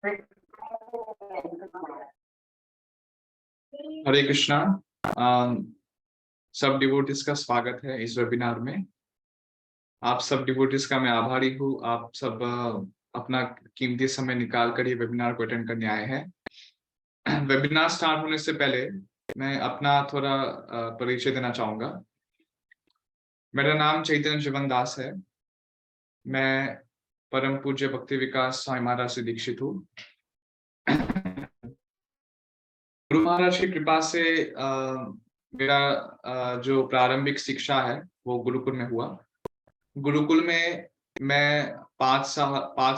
हरे कृष्णा। सब डिवोटीज का स्वागत है इस वेबिनार में। आप सब डिवोटीज का मैं आभारी हूँ। आप सब अपना कीमती समय निकाल कर ये वेबिनार को अटेंड करने आए हैं। वेबिनार स्टार्ट होने से पहले मैं अपना थोड़ा परिचय देना चाहूंगा। मेरा नाम चैतन्य जीवन दास है। मैं परम पूज्य भक्ति विकास स्वामी महाराज से दीक्षित हूँ। गुरु महाराज की कृपा से मेरा जो प्रारंभिक शिक्षा है वो गुरुकुल में हुआ। गुरुकुल में मैं 5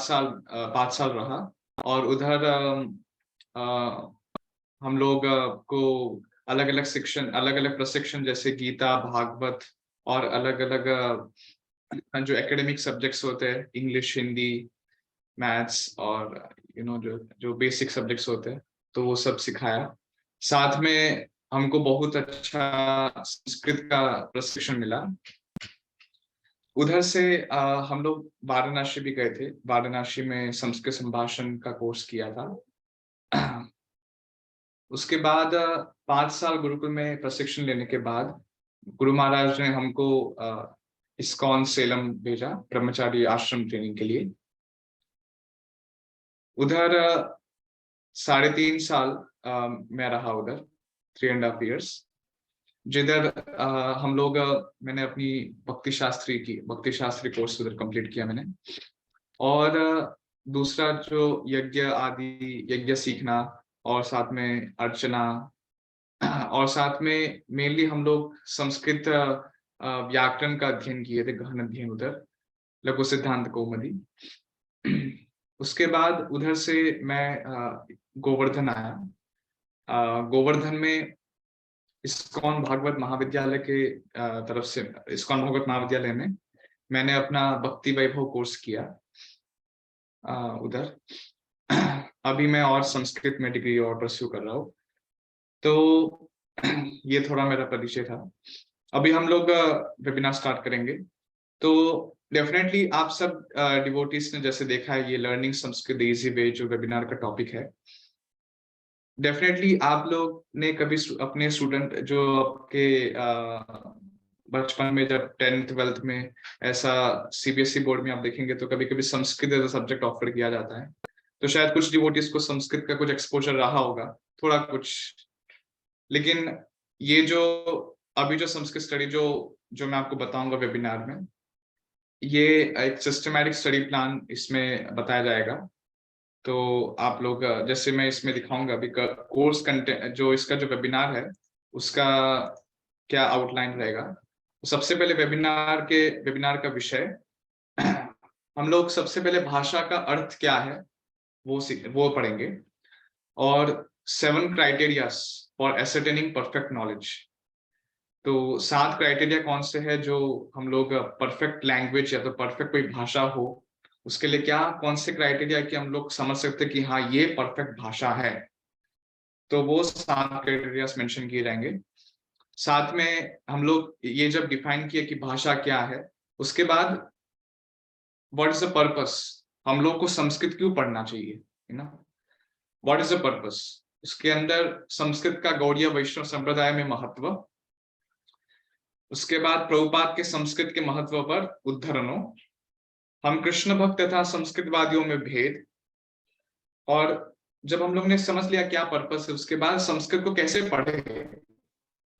साल रहा और उधर हम लोग को अलग अलग प्रशिक्षण जैसे गीता, भागवत और अलग अलग जो एकेडमिक सब्जेक्ट्स होते हैं, इंग्लिश, हिंदी, मैथ्स और जो बेसिक सब्जेक्ट्स होते हैं, तो वो सब सिखाया। साथ में हमको बहुत अच्छा संस्कृत का प्रशिक्षण मिला। उधर से हम लोग वाराणसी भी गए थे। वाराणसी में संस्कृत संभाषण का कोर्स किया था। उसके बाद 5 साल गुरुकुल में प्रशिक्षण लेने के बाद गुरु महाराज ने हमको इस्कॉन सेलम भेजा ब्रह्मचारी आश्रम ट्रेनिंग के लिए। उधर 3.5 साल मैं रहा उधर, 3.5 years, जिधर हम लोग मैंने अपनी भक्ति शास्त्री कोर्स उधर कंप्लीट किया मैंने। और दूसरा जो यज्ञ सीखना और साथ में अर्चना और साथ में मेनली हम लोग संस्कृत व्याकरण का अध्ययन किए थे, गहन अध्ययन उधर, लघु सिद्धांत कौमुदी। उसके बाद उधर से मैं गोवर्धन आया। गोवर्धन में इस्कॉन भागवत महाविद्यालय के तरफ से, इस्कॉन भागवत महाविद्यालय में मैंने अपना भक्ति वैभव कोर्स किया उधर। अभी मैं और संस्कृत में डिग्री और परस्यू कर रहा हूँ। तो ये थोड़ा मेरा परिचय था। अभी हम लोग वेबिनार स्टार्ट करेंगे। तो डेफिनेटली आप सब डिवोटीज ने जैसे देखा है, ये लर्निंग संस्कृत इजी वे जो वेबिनार का टॉपिक है। डेफिनेटली आप लोग ने कभी अपने स्टूडेंट जो आपके बचपन में जब 10th 12th में ऐसा सीबीएसई बोर्ड में आप देखेंगे तो कभी कभी Sanskrit as a subject offer किया जाता है। तो शायद कुछ डिवोटीज को संस्कृत का कुछ एक्सपोजर रहा होगा, थोड़ा कुछ। लेकिन ये जो अभी जो संस्कृत स्टडी जो मैं आपको बताऊंगा वेबिनार में, ये एक सिस्टमैटिक स्टडी प्लान इसमें बताया जाएगा। तो आप लोग जैसे मैं इसमें दिखाऊंगा अभी कोर्स कंटेंट, जो इसका जो वेबिनार है उसका क्या आउटलाइन रहेगा। सबसे पहले वेबिनार का विषय हम लोग सबसे पहले भाषा का अर्थ क्या है वो पढ़ेंगे, और 7 criterias for ascertaining perfect knowledge. तो 7 क्राइटेरिया कौन से हैं जो हम लोग परफेक्ट लैंग्वेज या तो परफेक्ट कोई भाषा हो उसके लिए क्या कौन से क्राइटेरिया कि हम लोग समझ सकते हैं कि हाँ ये परफेक्ट भाषा है। तो वो 7 क्राइटेरिया मेंशन किए जाएंगे। साथ में हम लोग ये जब डिफाइन किए कि भाषा क्या है, उसके बाद व्हाट इज द पर्पस, हम लोग को संस्कृत क्यों पढ़ना चाहिए, है ना, व्हाट इज द पर्पस। इसके अंदर संस्कृत का गौड़ीय वैष्णव संप्रदाय में महत्व, उसके बाद प्रभुपाद के संस्कृत के महत्व पर उद्धरणों, हम कृष्ण भक्त तथा संस्कृतवादियों में भेद। और जब हम लोग ने समझ लिया क्या पर्पस है, उसके बाद संस्कृत को कैसे पढ़े,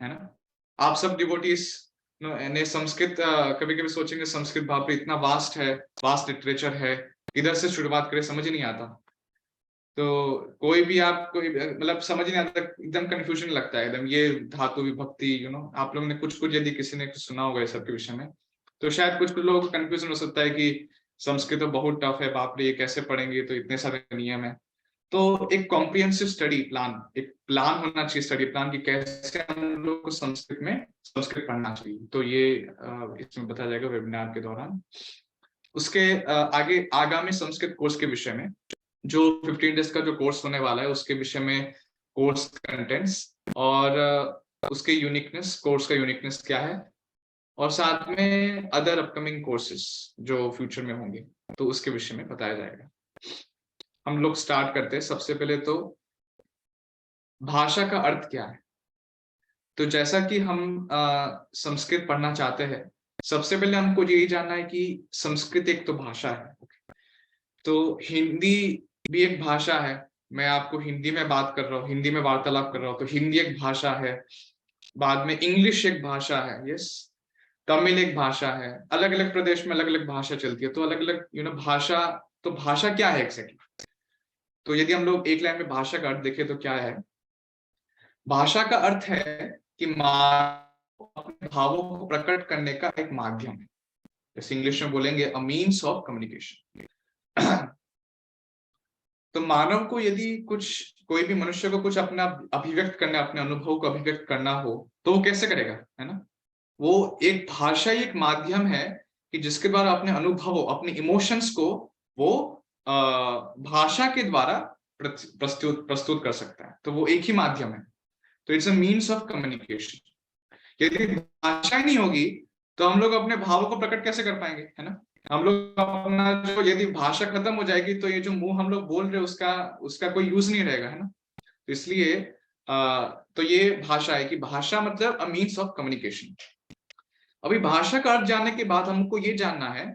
है ना। आप सब डिवोटीज ने संस्कृत कभी कभी सोचेंगे संस्कृत बाप रे इतना वास्ट लिटरेचर है, इधर से शुरुआत करें, समझ ही नहीं आता। तो कोई भी आपको मतलब समझ नहीं आता, एकदम कंफ्यूजन लगता है एकदम, ये धातु विभक्ति आप लोगों ने कुछ यदि किसी ने सुना होगा इस सब के विषय में, तो शायद कुछ लोगों को कंफ्यूजन हो सकता है कि संस्कृत तो बहुत टफ है, बाप रे ये कैसे पढ़ेंगे, तो इतने सारे नियम है। तो एक कॉम्प्रिहेंसिव स्टडी प्लान, एक प्लान होना चाहिए स्टडी प्लान की कैसे हम लोग को संस्कृत पढ़ना चाहिए। तो ये इसमें बताया जाएगा वेबिनार के दौरान। उसके आगे आगामी संस्कृत कोर्स के विषय में, जो 15 डेज का जो कोर्स होने वाला है उसके विषय में कोर्स कंटेंट्स और उसके यूनिकनेस, कोर्स का यूनिकनेस क्या है, और साथ में अदर अपकमिंग कोर्सेस जो फ्यूचर में होंगे तो उसके विषय में बताया जाएगा। हम लोग स्टार्ट करते हैं। सबसे पहले तो भाषा का अर्थ क्या है। तो जैसा कि हम संस्कृत पढ़ना चाहते हैं, सबसे पहले हमको यही जानना है कि संस्कृत एक तो भाषा है। तो हिंदी भी एक भाषा है। मैं आपको हिंदी में बात कर रहा हूँ, हिंदी में वार्तालाप कर रहा हूँ, तो हिंदी एक भाषा है। बाद में इंग्लिश एक भाषा है, यस। तमिल एक भाषा है। अलग अलग प्रदेश में अलग अलग भाषा चलती है, तो अलग अलग भाषा। तो भाषा क्या है एग्जैक्टली? तो यदि हम लोग एक लाइन में भाषा का अर्थ देखें तो क्या है? भाषा का अर्थ है कि अपने भावों को प्रकट करने का एक माध्यम है। जैसे इंग्लिश में बोलेंगे अ मीन्स ऑफ कम्युनिकेशन। तो मानव को यदि कोई भी मनुष्य को कुछ अपना अभिव्यक्त करना, अपने अनुभव को अभिव्यक्त करना हो, तो वो कैसे करेगा, है ना? वो एक भाषा ही एक माध्यम है कि जिसके द्वारा अपने अनुभवों, अपने इमोशंस को वो भाषा के द्वारा प्रस्तुत कर सकता है। तो वो एक ही माध्यम है। तो it's a means of communication. यदि भाषा ही नहीं होगी तो हम लोग अपने भावों को प्रकट कैसे कर पाएंगे, है ना? हम लोग अपना जो, यदि भाषा खत्म हो जाएगी तो ये जो मुंह हम लोग बोल रहे हैं उसका कोई यूज नहीं रहेगा, है ना? तो इसलिए तो ये भाषा है कि भाषा मतलब अ मीन्स ऑफ कम्युनिकेशन। अभी भाषा का अर्थ जानने के बाद हमको ये जानना है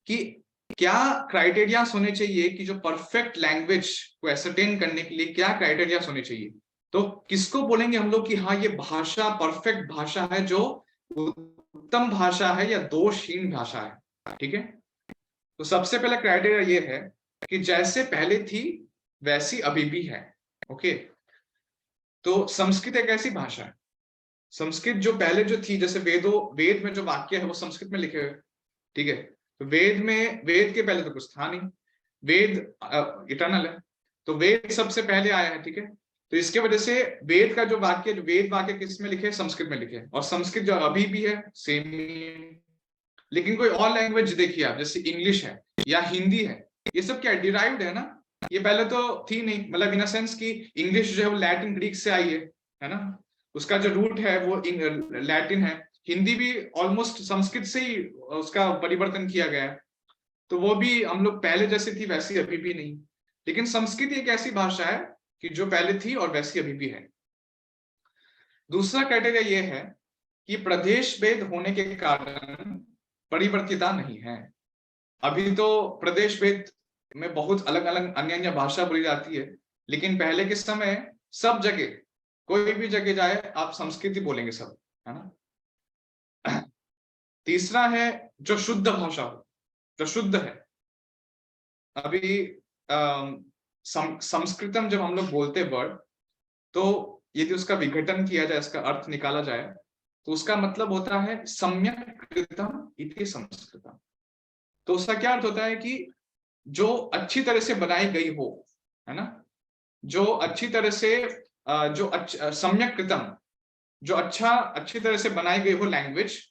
कि क्या क्राइटेरियाज होने चाहिए कि जो परफेक्ट लैंग्वेज को एसरटेन करने के लिए क्या क्राइटेरियाज होने चाहिए। तो किसको बोलेंगे हम लोग कि हाँ ये भाषा परफेक्ट भाषा है, जो उत्तम भाषा है या दोषहीन भाषा है, ठीक है? तो सबसे पहला क्राइटेरिया ये है कि जैसे पहले थी वैसी अभी भी है। ओके, तो संस्कृत एक ऐसी भाषा है, संस्कृत जो पहले जो थी, जैसे वेद में जो वाक्य है वो संस्कृत में लिखे हुए, ठीक है? तो वेद के पहले तो कुछ था नहीं। वेद इटर्नल है, तो वेद सबसे पहले आया है, ठीक है? तो इसके वजह से वेद का जो वेद वाक्य किस में लिखे? संस्कृत में लिखे। और संस्कृत जो अभी भी है सेम ही है। लेकिन कोई और लैंग्वेज देखिए आप, जैसे इंग्लिश है या हिंदी है, ये सब क्या डिराइव्ड है ना। ये पहले तो थी नहीं, मतलब इन सेंस कि इंग्लिश जो है वो लैटिन ग्रीक से आई है ना? उसका जो रूट है वो लैटिन है। हिंदी भी ऑलमोस्ट संस्कृत से ही उसका परिवर्तन किया गया है। तो वो भी हम लोग पहले जैसी थी वैसी अभी भी नहीं। लेकिन संस्कृत एक ऐसी भाषा है कि जो पहले थी और वैसी अभी भी है। दूसरा क्राइटेरिया ये है कि प्रदेश भेद होने के कारण परिवर्तिता नहीं है। अभी तो प्रदेश भेद में बहुत अलग अलग अन्य अन्य भाषा बोली जाती है, लेकिन पहले के समय सब जगह, कोई भी जगह जाए आप संस्कृत ही बोलेंगे सब, है ना? तीसरा है जो शुद्ध भाषा हो, जो शुद्ध है। अभी संस्कृतम जब हम लोग बोलते वर्ड, तो यदि उसका विघटन किया जाए, इसका अर्थ निकाला जाए, तो उसका मतलब होता है सम्यक कृतम इति संस्कृतम। तो उसका क्या अर्थ होता है कि जो अच्छी तरह से बनाई गई हो, है ना? जो अच्छी तरह से सम्यक कृतम, जो अच्छी तरह से बनाई गई हो लैंग्वेज,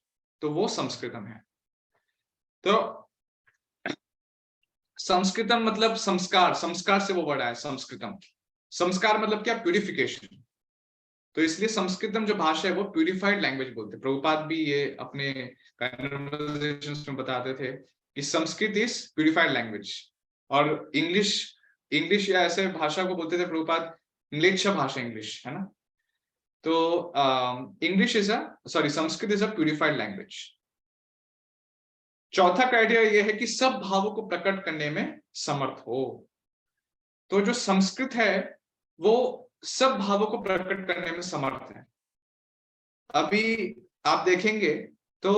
तो वो संस्कृतम है। तो संस्कृतम मतलब संस्कार, संस्कार से वो वर्ड आया संस्कृतम। संस्कार मतलब क्या? प्यूरिफिकेशन। तो इसलिए संस्कृतम जो भाषा है वो प्यूरिफाइड लैंग्वेज बोलते हैं। प्रभुपाद भी ये अपने कन्वर्सेशंस में बताते थे कि संस्कृत इज प्यूरिफाइड लैंग्वेज। और इंग्लिश या ऐसे भाषा को बोलते थे प्रभुपाद इंग्लिश भाषा, इंग्लिश, है ना? तो Sanskrit is a purified language. चौथा क्राइटेरिया यह है कि सब भावों को प्रकट करने में समर्थ हो। तो जो संस्कृत है वो सब भावों को प्रकट करने में समर्थ है। अभी आप देखेंगे तो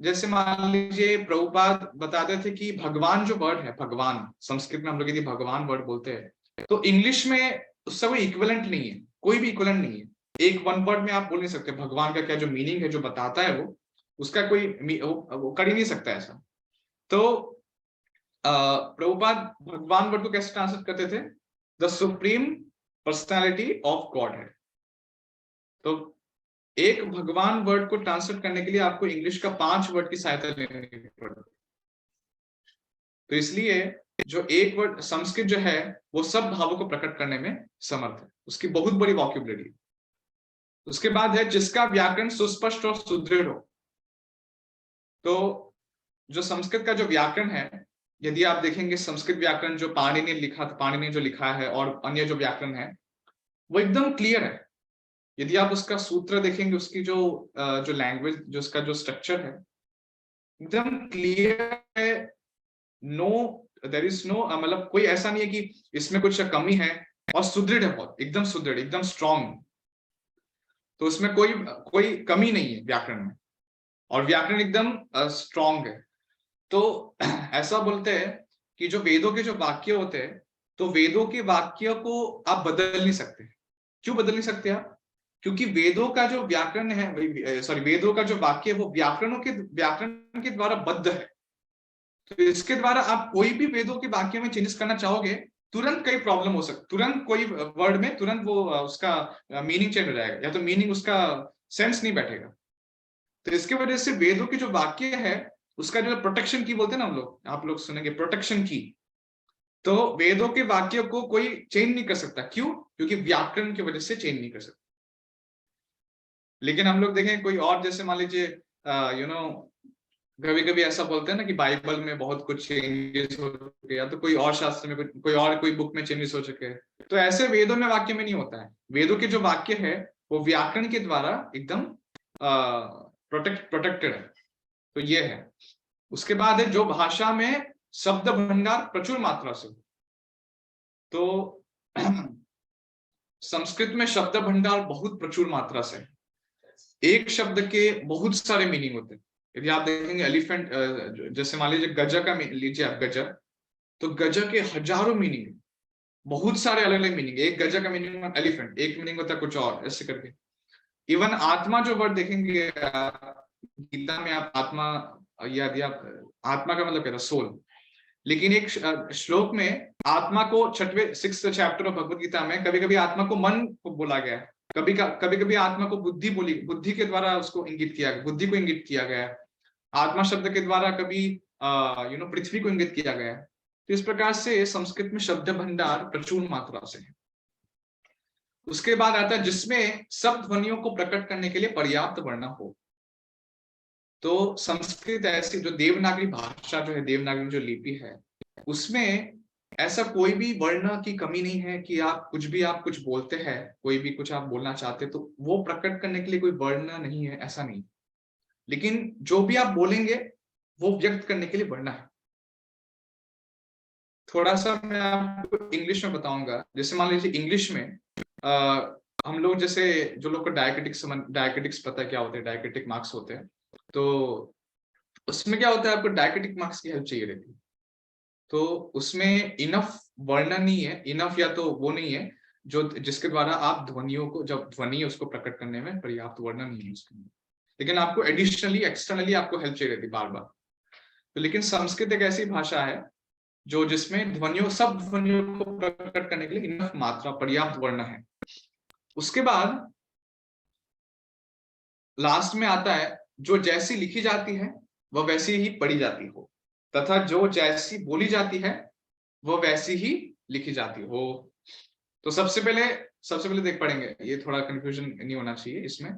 जैसे मान लीजिए प्रभुपाद बताते थे कि भगवान जो वर्ड है, भगवान, संस्कृत में हम लोग यदि भगवान वर्ड बोलते हैं, तो इंग्लिश में उसका कोई इक्विवेलेंट नहीं है, कोई भी इक्विवेलेंट नहीं है। एक वन वर्ड में आप बोल नहीं सकते भगवान का क्या जो मीनिंग है, जो बताता है वो, उसका कोई वो कर ही नहीं सकता ऐसा। तो प्रभुपाद भगवान वर्ड को कैसे ट्रांसलेट करते थे? The supreme personality of God है। तो एक भगवान वर्ड को ट्रांसलेट करने के लिए आपको इंग्लिश का 5 वर्ड की सहायता लेनी पड़ती। तो इसलिए जो एक वर्ड संस्कृत जो है वो सब भावों को प्रकट करने में समर्थ है, उसकी बहुत बड़ी वॉक्यूबलरी। उसके बाद है जिसका व्याकरण सुस्पष्ट और सुदृढ़ हो। तो जो संस्कृत का जो व्याकरण है यदि आप देखेंगे संस्कृत व्याकरण जो पाणिनि ने लिखा, पाणिनि ने जो लिखा है और अन्य जो व्याकरण है वो एकदम क्लियर है। यदि आप उसका सूत्र देखेंगे, उसकी जो लैंग्वेज, जो उसका जो स्ट्रक्चर है एकदम क्लियर है। नो, देयर इज नो, मतलब कोई ऐसा नहीं है कि इसमें कुछ कमी है, और सुदृढ़ है, बहुत एकदम सुदृढ़, एकदम स्ट्रांग। तो उसमें कोई कोई कमी नहीं है व्याकरण में, और व्याकरण एकदम स्ट्रांग है। तो ऐसा बोलते हैं कि जो वेदों के जो वाक्य होते हैं, तो वेदों के वाक्य को आप बदल नहीं सकते। क्यों बदल नहीं सकते आप? क्योंकि वेदों का जो व्याकरण है, सॉरी, वेदों का जो वाक्य है वो व्याकरण के द्वारा बद्ध है। तो इसके द्वारा आप कोई भी वेदों के वाक्य में चेंजेस करना चाहोगे, तुरंत कई प्रॉब्लम हो सकती, तुरंत कोई वर्ड में तुरंत वो उसका मीनिंग चेंज हो जाएगा, या तो मीनिंग उसका सेंस नहीं बैठेगा। तो इसके वजह से वेदों के जो वाक्य है उसका जो प्रोटेक्शन की बोलते हैं ना हम लोग, आप लोग सुनेंगे प्रोटेक्शन की, तो वेदों के वाक्य को कोई चेंज नहीं कर सकता। क्यों? क्योंकि व्याकरण की वजह से चेंज नहीं कर सकता। लेकिन हम लोग देखें कोई और, जैसे मान लीजिए कभी कभी ऐसा बोलते हैं ना कि बाइबल में बहुत कुछ चेंजेस हो चुके, या तो कोई और शास्त्र में कोई बुक में चेंजेस हो चुके हैं। तो ऐसे वेदों में वाक्य में नहीं होता है। वेदों के जो वाक्य है वो व्याकरण के द्वारा एकदम प्रोटेक्टेड है। तो ये है। उसके बाद है जो भाषा में शब्द भंडार प्रचुर मात्रा से। तो संस्कृत में शब्द भंडार बहुत प्रचुर मात्रा से, एक शब्द के बहुत सारे मीनिंग होते हैं। यदि आप देखेंगे एलिफेंट, जैसे मान लीजिए गजा का लीजिए आप, गजा, तो गजा के हजारों मीनिंग, बहुत सारे अलग अलग मीनिंग। एक गजा का मीनिंग एलिफेंट, एक मीनिंग होता है कुछ और, ऐसे करके। इवन आत्मा जो वर्ड देखेंगे गीता में, आप आत्मा, यदि आप आत्मा का मतलब क्या था? सोल। लेकिन एक श्लोक में आत्मा को 6th chapter of Bhagavad Gita में कभी कभी आत्मा को मन को बोला गया है, कभी कभी आत्मा को बुद्धि के द्वारा उसको इंगित किया गया, बुद्धि को इंगित किया गया है। आत्मा शब्द के द्वारा कभी पृथ्वी को इंगित किया गया है। तो इस प्रकार से संस्कृत में शब्द भंडार प्रचुर मात्रा से है। उसके बाद आता है जिसमें सब ध्वनियों को प्रकट करने के लिए पर्याप्त वर्ण हो। तो संस्कृत ऐसी जो देवनागरी भाषा जो है, देवनागरी जो लिपि है, उसमें ऐसा कोई भी वर्ण की कमी नहीं है कि आप कुछ बोलते हैं, कोई भी कुछ आप बोलना चाहते तो वो प्रकट करने के लिए कोई वर्ण नहीं है, ऐसा नहीं। लेकिन जो भी आप बोलेंगे वो व्यक्त करने के लिए वर्ण है। थोड़ा सा मैं आपको इंग्लिश में बताऊंगा। जैसे मान लीजिए इंग्लिश में हम लोग, जैसे जो लोग को डायक्रिटिक्स पता है क्या होते हैं, डायक्रिटिक मार्क्स होते हैं, तो उसमें क्या होता है, आपको डायक्रिटिक मार्क्स की हेल्प चाहिए रहती है। तो उसमें इनफ वर्ण नहीं है, इनफ या तो वो नहीं है जो जिसके द्वारा आप ध्वनियों को, जब ध्वनि उसको प्रकट करने में पर्याप्त वर्ण नहीं है उसके अंदर। लेकिन आपको एडिशनली एक्सटर्नली आपको हेल्प चाहिए रहती बार बार। तो लेकिन संस्कृत एक ऐसी भाषा है जो जिसमें सब ध्वनियों को प्रकट करने के लिए इनफ मात्रा, पर्याप्त वर्ण है। उसके बाद लास्ट में आता है जो जैसी लिखी जाती है वह वैसी ही पढ़ी जाती हो, तथा जो जैसी बोली जाती है वह वैसी ही लिखी जाती हो। तो सबसे पहले देख पढ़ेंगे, ये थोड़ा कंफ्यूजन नहीं होना चाहिए इसमें।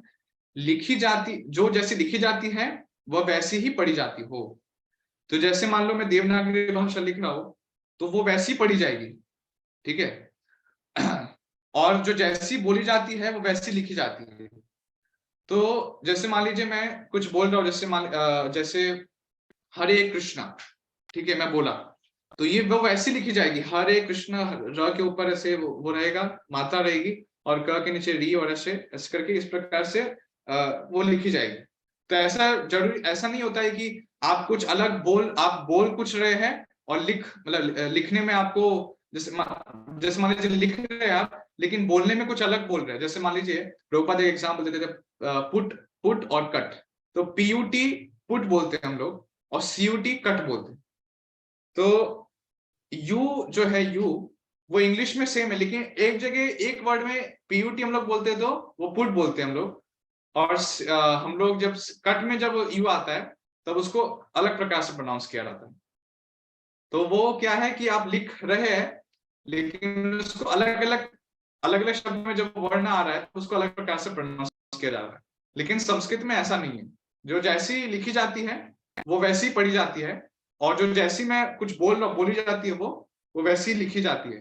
जो जैसी लिखी जाती है वह वैसी ही पढ़ी जाती हो। तो जैसे मान लो मैं देवनागरी भाषा लिख रहा हूं तो वो वैसी पढ़ी जाएगी, ठीक है। और जो जैसी बोली जाती है वो वैसी लिखी जाती है। तो जैसे मान लीजिए मैं कुछ बोल रहा हूँ, जैसे हरे कृष्णा, ठीक है, मैं बोला, तो ये वो वैसी लिखी जाएगी, हरे कृष्णा, र के ऊपर ऐसे वो रहेगा, मात्रा रहेगी, और क के नीचे री, और ऐसे करके इस प्रकार से वो लिखी जाएगी। तो ऐसा नहीं होता है कि आप बोल कुछ रहे हैं और लिखने में आपको, जैसे मान लीजिए लिख रहे हैं आप, लेकिन बोलने में कुछ अलग बोल रहे हैं। जैसे मान लीजिए प्रभुपाद एक एग्जाम्पल देते थे, पुट और कट। तो पीयूटी पुट बोलते हैं हम लोग, और सीयूटी कट बोलते हैं। तो यू जो है यू, वो इंग्लिश में सेम है, लेकिन एक जगह एक वर्ड में पीयूटी हम लोग बोलते हैं तो वो पुट बोलते हैं हम लोग, और हम लोग जब कट में जब यू आता है तब उसको अलग प्रकार से प्रोनाउंस किया जाता है। तो वो क्या है कि आप लिख रहे हैं, लेकिन उसको अलग अलग शब्द में जब वर्ण आ रहा है तो उसको अलग प्रकार से प्रोनाउंस किया जा रहा है। लेकिन संस्कृत में ऐसा नहीं है, जो जैसी लिखी जाती है वो वैसी पढ़ी जाती है, और जो जैसी मैं कुछ बोली जाती है वो वैसी लिखी जाती है।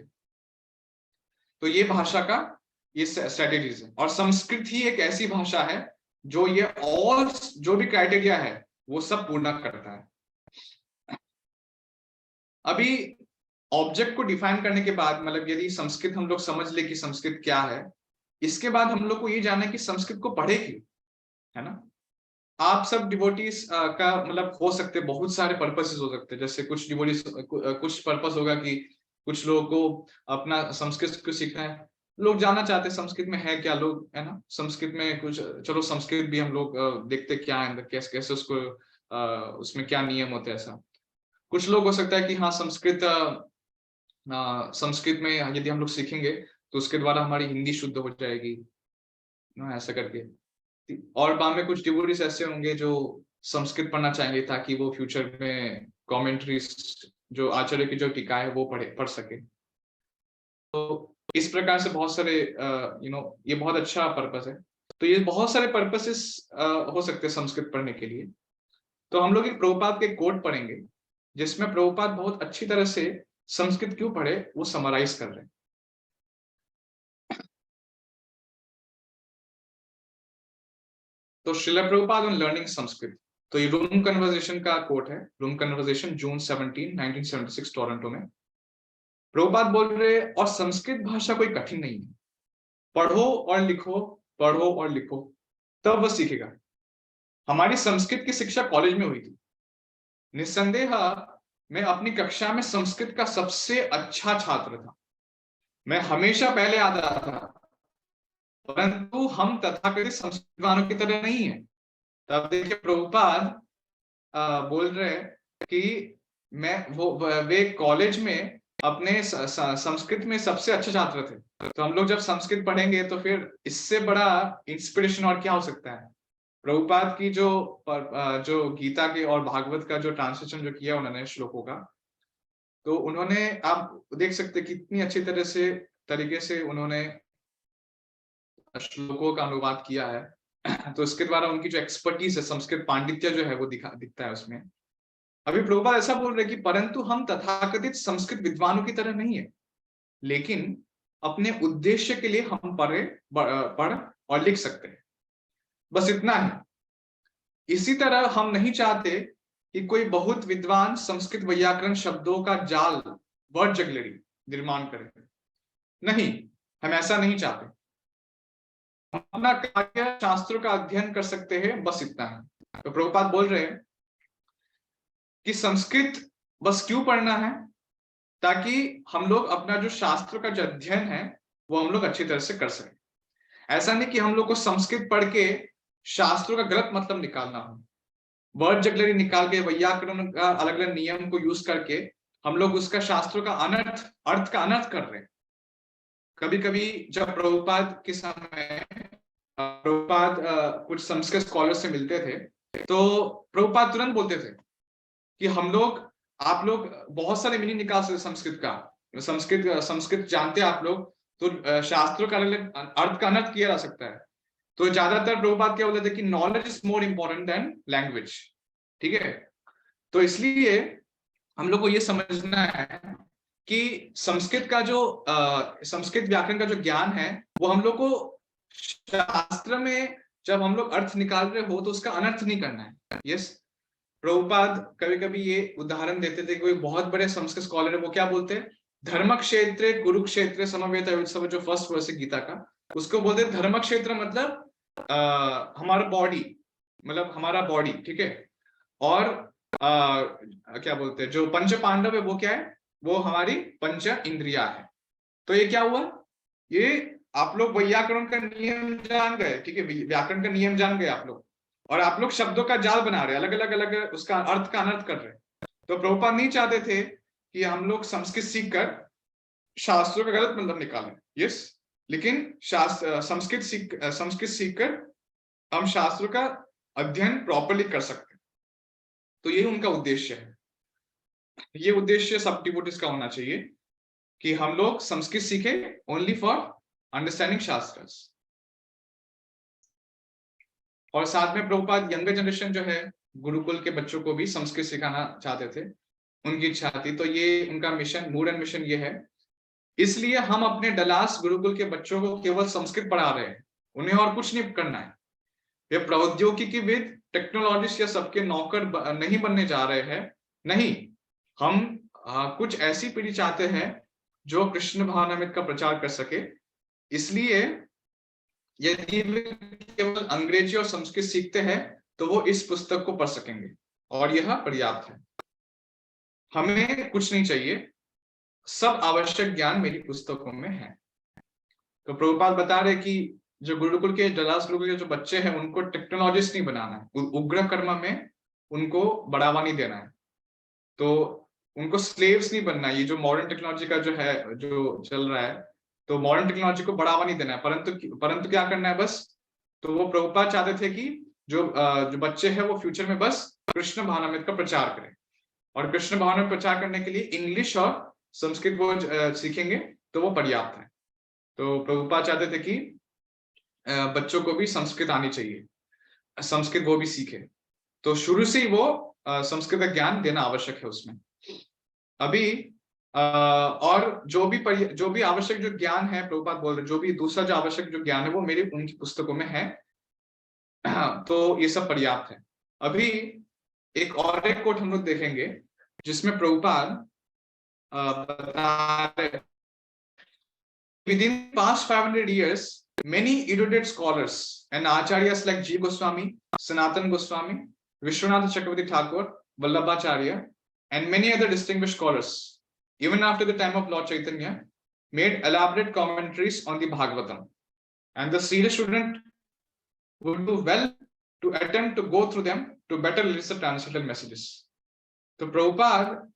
तो ये भाषा का ये स्ट्रेटेजीज है। और संस्कृत ही एक ऐसी भाषा है जो ये ऑल जो भी क्राइटेरिया है वो सब पूर्ण करता है। अभी ऑब्जेक्ट को डिफाइन करने के बाद, मतलब यदि संस्कृत हम लोग समझ ले कि संस्कृत क्या है, इसके बाद हम लोग को ये जानना है कि संस्कृत को पढ़े क्यों, है ना। आप सब डिवोटीज का मतलब हो सकते बहुत सारे पर्पसेस हो सकते हैं। जैसे कुछ डिवोटीज कुछ पर्पस होगा कि कुछ लोगों को अपना संस्कृत को सीखना है, लोग जानना चाहते हैं संस्कृत में है क्या, लोग, है ना, संस्कृत में कुछ, चलो संस्कृत भी हम लोग देखते क्या है अंदर, कैसे कैसे उसको उसमें क्या नियम होते हैं ऐसा। कुछ लोग हो सकता है कि हाँ संस्कृत में यदि हम लोग सीखेंगे तो उसके द्वारा हमारी हिंदी शुद्ध हो जाएगी ना, ऐसा करके। और बाद में कुछ डिवोटीज ऐसे होंगे जो संस्कृत पढ़ना चाहेंगे ताकि वो फ्यूचर में कमेंट्रीज जो आचार्य की जो टीका है वो पढ़ सके। तो इस प्रकार से बहुत सारे ये बहुत अच्छा पर्पस है। तो ये बहुत सारे पर्पसेस हो सकते हैं संस्कृत पढ़ने के लिए। तो हम लोग एक प्रभुपाद के कोट पढ़ेंगे जिसमें प्रभुपाद बहुत अच्छी तरह से संस्कृत क्यों पढ़े वो समराइज कर रहे हैं। तो श्रील प्रभुपाद ऑन लर्निंग संस्कृत, तो ये रूम कन्वर्सेशन का कोट है, रूम कन्वर्सेशन जून 17 1976 टोरंटो में। प्रभुपाद बोल रहे और संस्कृत भाषा कोई कठिन नहीं है, पढ़ो और लिखो, पढ़ो और लिखो, तब वह सीखेगा। हमारी संस्कृत की शिक्षा कॉलेज में हुई थी। निस्संदेह मैं अपनी कक्षा में संस्कृत का सबसे अच्छा छात्र था, मैं हमेशा पहले आता था, परंतु हम तथाकथित संस्कृत विद्वानों की तरह नहीं है। तब देखिए प्रभुपाद बोल रहे हैं कि वे कॉलेज में अपने संस्कृत में सबसे अच्छे छात्र थे। तो हम लोग जब संस्कृत पढ़ेंगे तो फिर इससे बड़ा इंस्पिरेशन और क्या हो सकता है। प्रभुपाद की जो गीता के और भागवत का जो ट्रांसलेशन जो किया उन्होंने श्लोकों का, तो उन्होंने, आप देख सकते कितनी अच्छी तरीके से उन्होंने श्लोकों का अनुवाद किया है। तो इसके द्वारा उनकी जो एक्सपर्टीज है, संस्कृत पांडित्य जो है वो दिखता है उसमें। अभी प्रभुपाद ऐसा बोल रहे कि परंतु हम तथाकथित संस्कृत विद्वानों की तरह नहीं है, लेकिन अपने उद्देश्य के लिए हम पढ़ और लिख सकते हैं, बस इतना है। इसी तरह हम नहीं चाहते कि कोई बहुत विद्वान संस्कृत व्याकरण शब्दों का जाल, वर्ड जगलरी निर्माण करे, नहीं, हम ऐसा नहीं चाहते। हम अपना कार्य शास्त्रों का अध्ययन कर सकते हैं, बस इतना है। तो प्रभुपाद बोल रहे हैं कि संस्कृत बस क्यों पढ़ना है, ताकि हम लोग अपना जो शास्त्र का जो अध्ययन है वो हम लोग अच्छी तरह से कर सकें। ऐसा नहीं कि हम लोग को संस्कृत पढ़ के शास्त्रों का गलत मतलब निकालना हो, वर्ड जगलरी निकाल के व्याकरण का अलग अलग नियम को यूज करके हम लोग उसका शास्त्रों का अर्थ का अनर्थ कर रहे हैं। कभी कभी जब प्रभुपाद के समय प्रभुपाद कुछ संस्कृत स्कॉलर से मिलते थे तो प्रभुपाद तुरंत बोलते थे कि आप लोग बहुत सारे मीनिंग निकाल सकते संस्कृत का, संस्कृत जानते हैं आप लोग, तो शास्त्रों का अर्थ का अनर्थ किया जा सकता है। तो ज्यादातर प्रभुपाद क्या बोलते थे कि knowledge is more important than language, ठीक है। तो इसलिए हम लोग को ये समझना है कि संस्कृत का जो संस्कृत व्याकरण का जो ज्ञान है वो हम लोग को शास्त्र में जब हम लोग अर्थ निकाल रहे हो तो उसका अनर्थ नहीं करना है। यस, प्रभुपाद कभी कभी ये उदाहरण देते थे, कोई बहुत बड़े संस्कृत स्कॉलर है वो क्या बोलते हैं, धर्म क्षेत्र कुरुक्षेत्र समवेत सब जो फर्स्ट वर्स है गीता का, उसको बोलते हैं धर्म क्षेत्र मतलब हमारा बॉडी, मतलब हमारा बॉडी, ठीक है। और क्या बोलते हैं जो पंच पांडव है वो क्या है, वो हमारी पंच इंद्रिया है। तो ये क्या हुआ, ये आप लोग व्याकरण का नियम जान गए, ठीक है, व्याकरण का नियम जान गए आप लोग, और आप लोग शब्दों का जाल बना रहे, अलग अलग उसका अर्थ का अनर्थ कर रहे। तो प्रभुपाद नहीं चाहते थे कि हम लोग संस्कृत सीखकर शास्त्रों का गलत मतलब निकालें, यस, लेकिन संस्कृत सीखकर हम शास्त्रों का अध्ययन प्रॉपरली कर सकते हैं। तो यही उनका उद्देश्य है। ये उद्देश्य सब डिवोटीज का होना चाहिए कि हम लोग संस्कृत सीखे ओनली फॉर अंडरस्टैंडिंग शास्त्रस। और साथ में प्रभुपाद यंगर जनरेशन जो है गुरुकुल के बच्चों को भी संस्कृत सिखाना चाहते थे, उनकी इच्छा थी। तो ये उनका मिशन, मूड एंड मिशन ये है। इसलिए हम अपने डलास गुरुकुल के बच्चों को केवल संस्कृत पढ़ा रहे हैं, उन्हें और कुछ नहीं करना है। वे प्रौद्योगिकीविद, टेक्नोलॉजिस्ट या सबके नौकर नहीं बनने जा रहे हैं। नहीं, हम कुछ ऐसी पीढ़ी चाहते हैं जो कृष्ण भावनामृत का प्रचार कर सके। इसलिए यदि वे केवल अंग्रेजी और संस्कृत सीखते हैं तो वो इस पुस्तक को पढ़ सकेंगे और यह पर्याप्त है। हमें कुछ नहीं चाहिए, सब आवश्यक ज्ञान मेरी पुस्तकों में है। तो प्रभुपाद बता रहे कि जो गुरुकुल के, डलास गुरुकुल के जो बच्चे हैं उनको टेक्नोलॉजिस्ट नहीं बनाना है, उग्र कर्म में उनको बढ़ावा नहीं देना है, तो उनको स्लेव्स नहीं बनना है। ये जो मॉडर्न टेक्नोलॉजी का जो है, जो चल रहा है, तो मॉडर्न टेक्नोलॉजी को बढ़ावा नहीं देना है, परंतु क्या करना है बस। तो वो प्रभुपाद चाहते थे कि जो बच्चे हैं वो फ्यूचर में बस कृष्ण भावनामृत का प्रचार करें, और कृष्ण भावनामृत प्रचार करने के लिए इंग्लिश और संस्कृत वो सीखेंगे तो वो पर्याप्त है। तो प्रभुपाद चाहते थे कि बच्चों को भी संस्कृत आनी चाहिए, संस्कृत वो भी सीखे। तो शुरू से ही वो संस्कृत का ज्ञान देना आवश्यक है उसमें। अभी और जो भी आवश्यक जो ज्ञान है, प्रभुपाद बोल रहे, जो भी दूसरा जो आवश्यक जो ज्ञान है वो मेरी उनकी पुस्तकों में है। तो ये सब पर्याप्त है। अभी एक कोट हम लोग देखेंगे जिसमें प्रभुपाद बता रहे, within past 500 years many erudite scholars and acharyas like G Goswami, Sanatan Goswami, Vishwanath Chakravarti Thakur, Vallabhacharya and many other distinguished scholars, even after the time of Lord Chaitanya, made elaborate commentaries on the Bhagavatam, and the serious student would do well to attempt to go through them to better listen the translated messages. तो प्रभुपाद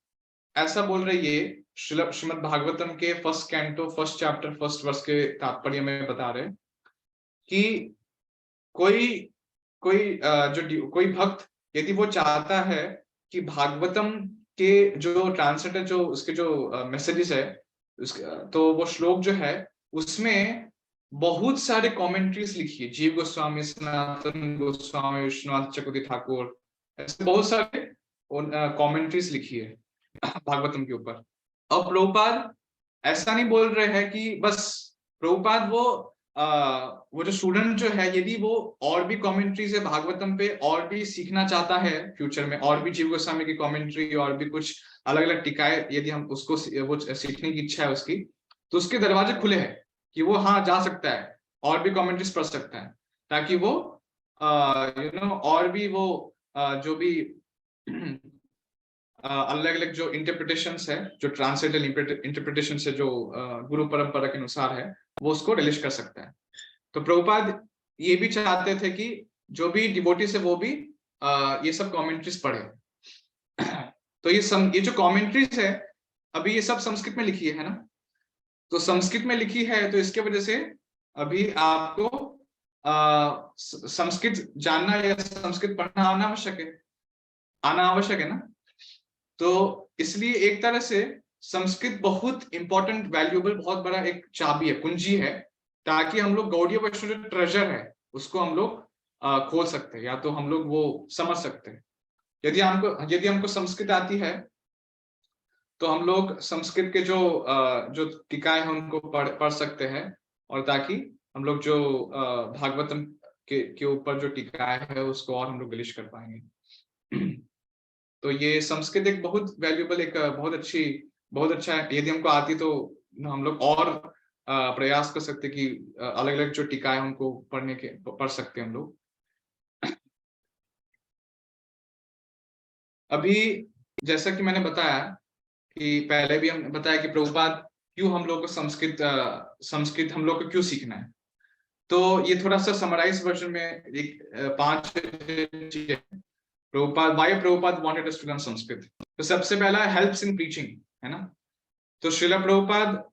ऐसा बोल रहे, ये श्रीमद् भागवतम के first canto, first chapter, first verse के तात्पर्य में बता रहे कि कोई भक्त यदि वो चाहता है कि भागवतम के जो ट्रांसलेटर, जो उसके जो मैसेजेस है, तो वो श्लोक जो है उसमें बहुत सारे कमेंट्रीज लिखी है। जीव गोस्वामी, सनातन गोस्वामी, विश्वनाथ चक्रवर्ती ठाकुर, ऐसे बहुत सारे कमेंट्रीज लिखी है भागवतम के ऊपर। अब प्रभुपाद ऐसा नहीं बोल रहे हैं कि बस प्रभुपाद वो जो स्टूडेंट जो है, यदि वो और भी कमेंट्रीज है भागवतम पे और भी सीखना चाहता है फ्यूचर में, और भी जीव गोस्वामी की कमेंट्री और भी कुछ अलग अलग टीकाएं, यदि हम उसको वो सीखने की इच्छा है उसकी, तो उसके दरवाजे खुले हैं कि वो हाँ जा सकता है और भी कमेंट्रीज पढ़ सकता है, ताकि वो और भी वो जो भी अलग अलग जो इंटरप्रिटेशंस है, जो ट्रांसलेटेड इंटरप्रिटेशंस है, जो गुरु परंपरा के अनुसार है, वो उसको रिलीज कर सकता है। तो प्रभुपाद ये भी चाहते थे कि जो भी डिवोटीज है वो भी ये सब कमेंट्रीज पढ़े। तो ये जो कमेंट्रीज है अभी ये सब संस्कृत में लिखी है ना, तो संस्कृत में लिखी है, तो इसके वजह से अभी आपको संस्कृत जानना या संस्कृत पढ़ना आना आवश्यक है ना। तो इसलिए एक तरह से संस्कृत बहुत इंपॉर्टेंट, वैल्यूएबल, बहुत बड़ा एक चाबी है, कुंजी है, ताकि हम लोग गौड़ीय वैष्णव जो ट्रेजर है उसको हम लोग खोल सकते हैं, या तो हम लोग वो समझ सकते हैं। यदि हमको संस्कृत आती है तो हम लोग संस्कृत के जो टीकाएं हैं उनको पढ़ सकते हैं, और ताकि हम लोग जो भागवतम के ऊपर जो टीकाएं है उसको और हम लोग गलिश कर पाएंगे। तो ये संस्कृत एक बहुत वैल्यूएबल, एक बहुत अच्छा है। यदि हमको आती तो हम लोग और प्रयास कर सकते कि अलग अलग जो टीकाएं उनको पढ़ सकते हैं हम लोग। अभी जैसा कि मैंने बताया कि पहले भी हमने बताया कि प्रभुपाद क्यों हम लोग को संस्कृत हम लोग को क्यों सीखना है। तो ये थोड़ा सा समराइज वर्जन में एक 5 चीजें Prabhupada wanted us to learn Sanskrit. तो सबसे पहला हेल्प्स इन प्रीचिंग, है ना। तो श्रील प्रभुपाद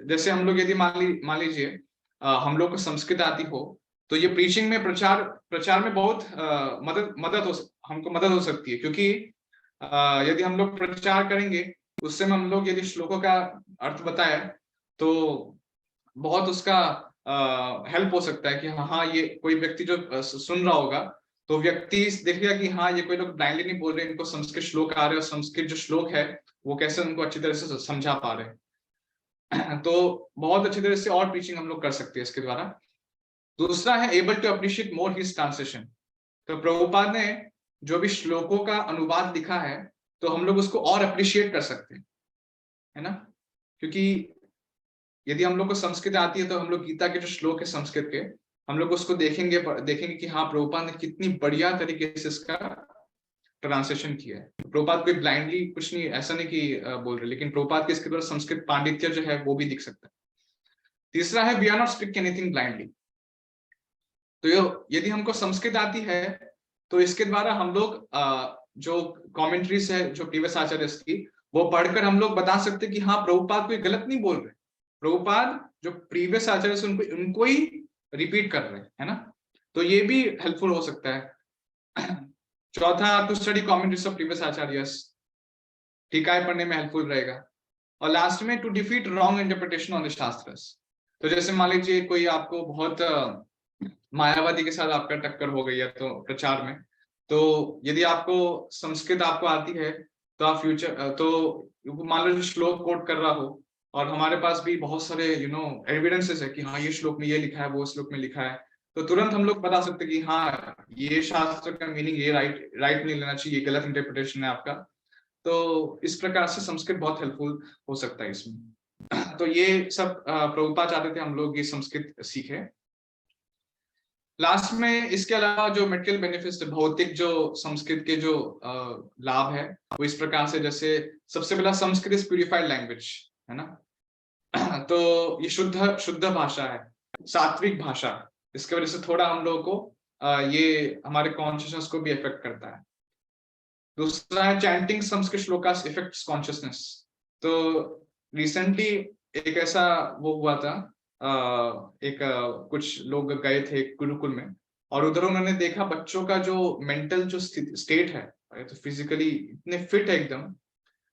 जैसे हम लोग यदि मान लीजिए हम लोग को संस्कृत आती हो, तो ये प्रीचिंग में प्रचार में बहुत हमको मदद हो सकती है, क्योंकि यदि हम लोग प्रचार करेंगे उससे में हम लोग यदि श्लोकों का अर्थ बताए तो बहुत उसका हेल्प हो सकता है कि हाँ ये कोई व्यक्ति जो सुन रहा होगा तो व्यक्ति देखेगा कि हाँ ये कोई लोग ब्लाइंडली नहीं बोल रहे, इनको संस्कृत श्लोक आ रहे हैं और संस्कृत जो श्लोक है वो कैसे उनको अच्छी तरह से समझा पा रहे हैं। तो बहुत अच्छी तरह से और टीचिंग हम लोग कर सकते हैं इसके द्वारा। दूसरा है able to appreciate more his translation. तो प्रभुपाद ने जो भी श्लोकों का अनुवाद लिखा है तो हम लोग उसको और अप्रिशिएट कर सकते हैं, है ना। क्योंकि यदि हम लोग को संस्कृत आती है तो हम लोग गीता के जो श्लोक है संस्कृत के, हम लोग उसको देखेंगे कि हाँ प्रभुपाद ने कितनी बढ़िया तरीके से इसका ट्रांसलेशन किया है। प्रभुपाद कोई ब्लाइंडली कुछ नहीं, ऐसा नहीं कि बोल रहे, लेकिन प्रभुपाद के इसके द्वारा संस्कृत पांडित्य जो है वो भी दिख सकता है। तीसरा है we are not speaking anything blindly. तो यदि हमको संस्कृत आती है तो इसके द्वारा हम लोग जो कमेंट्रीज है जो प्रीवियस आचार्य की, वो पढ़कर हम लोग बता सकते कि हाँ प्रभुपाद कोई गलत नहीं बोल रहे, प्रभुपाद जो प्रीवियस आचार्य से उनको ही रिपीट कर रहे हैं, है ना। तो ये भी हेल्पफुल हो सकता है। चौथा, to study commentaries of previous acharyas, टीकाएं पढ़ने में हेल्पफुल रहेगा। और लास्ट में to defeat wrong interpretation on the shastras. तो जैसे मान लीजिए कोई आपको बहुत मायावादी के साथ आपका टक्कर हो गई है तो प्रचार में, तो यदि आपको संस्कृत आपको आती है तो आप मान लो श्लोक कोट कर रहा हो और हमारे पास भी बहुत सारे एविडेंसेस है कि हाँ ये श्लोक में ये लिखा है, वो श्लोक में लिखा है, तो तुरंत हम लोग बता सकते कि हाँ ये शास्त्र का मीनिंग ये राइट नहीं लेना चाहिए, ये गलत इंटरप्रिटेशन है आपका। तो इस प्रकार से संस्कृत बहुत हेल्पफुल हो सकता है इसमें। तो ये सब प्रभुपाद चाहते थे हम लोग ये संस्कृत सीखे। लास्ट में इसके अलावा जो मेटेरियल बेनिफिट्स, भौतिक जो संस्कृत के जो लाभ है वो इस प्रकार से, जैसे सबसे पहला संस्कृत इज प्यूरिफाइड लैंग्वेज, है ना। तो ये शुद्ध भाषा है, सात्विक भाषा, इसके वजह से थोड़ा हम लोगों को ये हमारे कॉन्शियसनेस को भी इफेक्ट करता है। दूसरा है chanting Sanskrit shlokas effects consciousness. तो रिसेंटली एक ऐसा वो हुआ था, कुछ लोग गए थे गुरुकुल में और उधर उन्होंने देखा बच्चों का जो मेंटल जो स्टेट है, तो फिजिकली इतने फिट है एकदम,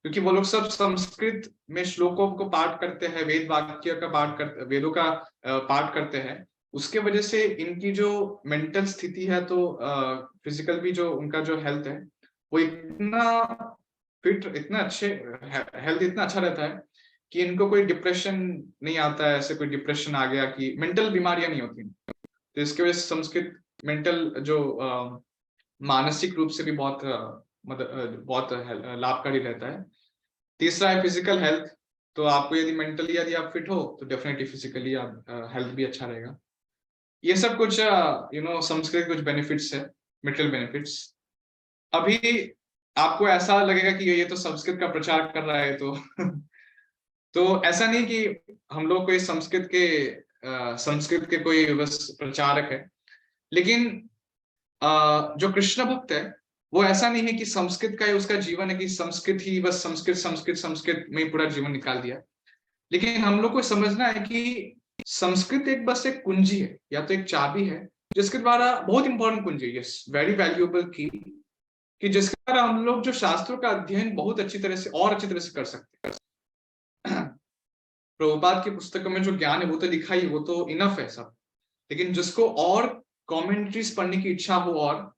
क्योंकि वो लोग सब संस्कृत में श्लोकों को पाठ करते हैं, वेद वाक्य का पाठ करते, वेदों का पाठ करते हैं। उसके वजह से इनकी जो मेंटल स्थिति है, तो फिजिकल भी जो उनका जो हेल्थ है वो इतना फिट, इतना अच्छे हेल्थ इतना अच्छा रहता है कि इनको कोई डिप्रेशन नहीं आता है, ऐसे कोई डिप्रेशन आ गया कि मेंटल बीमारियां नहीं होती। तो इसके वजह से संस्कृत मेंटल जो मानसिक रूप से भी बहुत बहुत लाभकारी रहता है। तीसरा है फिजिकल हेल्थ। तो आपको यदि मेंटली यदि आप फिट हो तो डेफिनेटली फिजिकली आप हेल्थ भी अच्छा रहेगा। ये सब कुछ संस्कृत कुछ बेनिफिट्स है, मेटेरियल बेनिफिट्स। अभी आपको ऐसा लगेगा कि ये तो संस्कृत का प्रचार कर रहा है, तो ऐसा नहीं कि हम लोग कोई संस्कृत के कोई बस प्रचारक है, लेकिन जो कृष्ण भक्त है वो ऐसा नहीं है कि संस्कृत का ही उसका जीवन है कि संस्कृत ही बस संस्कृत संस्कृत संस्कृत में पूरा जीवन निकाल दिया। लेकिन हम लोग को समझना है कि संस्कृत एक बस एक कुंजी है या तो एक चाबी है, जिसके द्वारा बहुत इंपॉर्टेंट कुंजी है, यस वेरी वैल्यूएबल की, कि जिसके द्वारा हम लोग जो शास्त्रों का अध्ययन बहुत अच्छी तरह से और अच्छी तरह से कर सकते हैं। प्रभुपाद की पुस्तकों में जो ज्ञान है वो तो लिखा ही, वो तो इनफ है सब, लेकिन जिसको और कमेंट्रीज पढ़ने की इच्छा हो और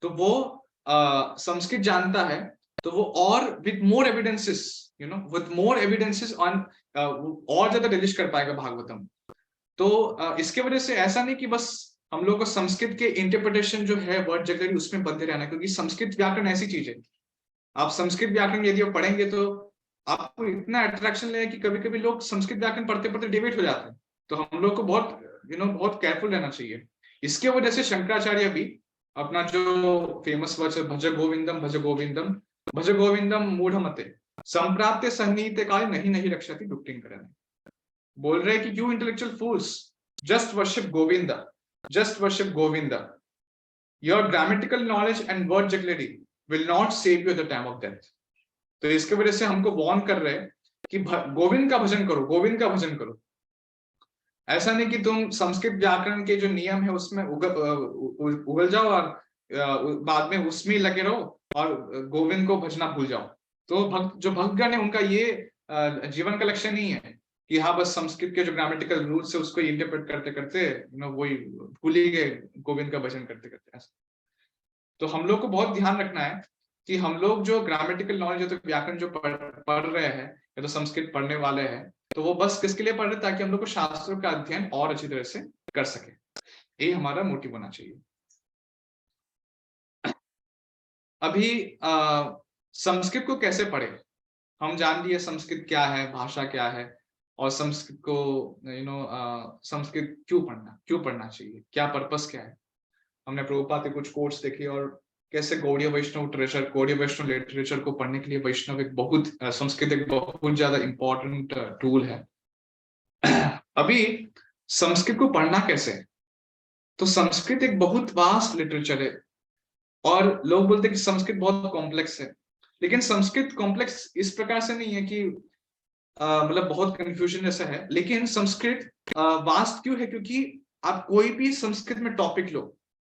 तो वो संस्कृत जानता है, तो वो और with more evidences with more evidences on और ज्यादा रिलीज कर पाएगा भागवतम। तो इसके वजह से ऐसा नहीं कि बस हम लोग को संस्कृत के इंटरप्रिटेशन जो है वर्ड जगह उसमें बंधे रहना, क्योंकि संस्कृत व्याकरण ऐसी चीज है, आप संस्कृत व्याकरण यदि आप पढ़ेंगे तो आपको इतना अट्रैक्शन लगेगा कि कभी कभी लोग संस्कृत व्याकरण पढ़ते पढ़ते डिबेट हो जाते हैं। तो हम लोग को बहुत बहुत केयरफुल रहना चाहिए। इसके वजह से शंकराचार्य भी अपना जो फेमस वर्ड है भज गोविंदम भज गोविंदम भज गोविंदम मूढ़मते संप्राप्ते सन्निहिते काले नहीं नहीं रक्षति दुक्तिं करने, बोल रहे कि you intellectual fools just worship Govinda, just worship Govinda. Your grammatical knowledge and word jugglery will not save you at the time of death. तो इसके वजह से हमको वार्न कर रहे हैं कि गोविंद का भजन करो, गोविंद का भजन करो। ऐसा नहीं कि तुम संस्कृत व्याकरण के जो नियम है उसमें उगल जाओ और बाद में उसमें ही लगे रहो और गोविंद को भजना भूल जाओ। तो भक्तगण है उनका ये जीवन का लक्ष्य नहीं है कि हाँ बस संस्कृत के जो ग्रामेटिकल रूल्स है उसको इंटरप्रेट करते करते वही भूल ही गए गोविंद का भजन करते करते। तो हम लोग को बहुत ध्यान रखना है कि हम लोग जो ग्रामेटिकल नॉलेज है, तो व्याकरण जो पढ़ रहे हैं या तो संस्कृत पढ़ने वाले हैं, तो वो बस किसके लिए पढ़ रहे हैं, ताकि हम लोग को शास्त्रों का अध्ययन और अच्छी तरह से कर सके। ये हमारा मोटिव होना चाहिए। अभी संस्कृत को कैसे पढ़े? हम जान लिए संस्कृत क्या है, भाषा क्या है, और संस्कृत को संस्कृत क्यों पढ़ना चाहिए, क्या पर्पस क्या है। हमने प्रभुपाद के कुछ कोर्स देखे और कैसे गौड़ीय वैष्णव लिटरेचर को पढ़ने के लिए वैष्णव एक बहुत संस्कृत एक बहुत ज्यादा इंपॉर्टेंट टूल है। अभी संस्कृत को पढ़ना कैसे? तो संस्कृत एक बहुत वास्ट लिटरेचर है, और लोग बोलते हैं कि संस्कृत बहुत कॉम्प्लेक्स है, लेकिन संस्कृत कॉम्प्लेक्स इस प्रकार से नहीं है कि मतलब बहुत कंफ्यूजन जैसा है। लेकिन संस्कृत वास्ट क्यों है? क्योंकि आप कोई भी संस्कृत में टॉपिक लो,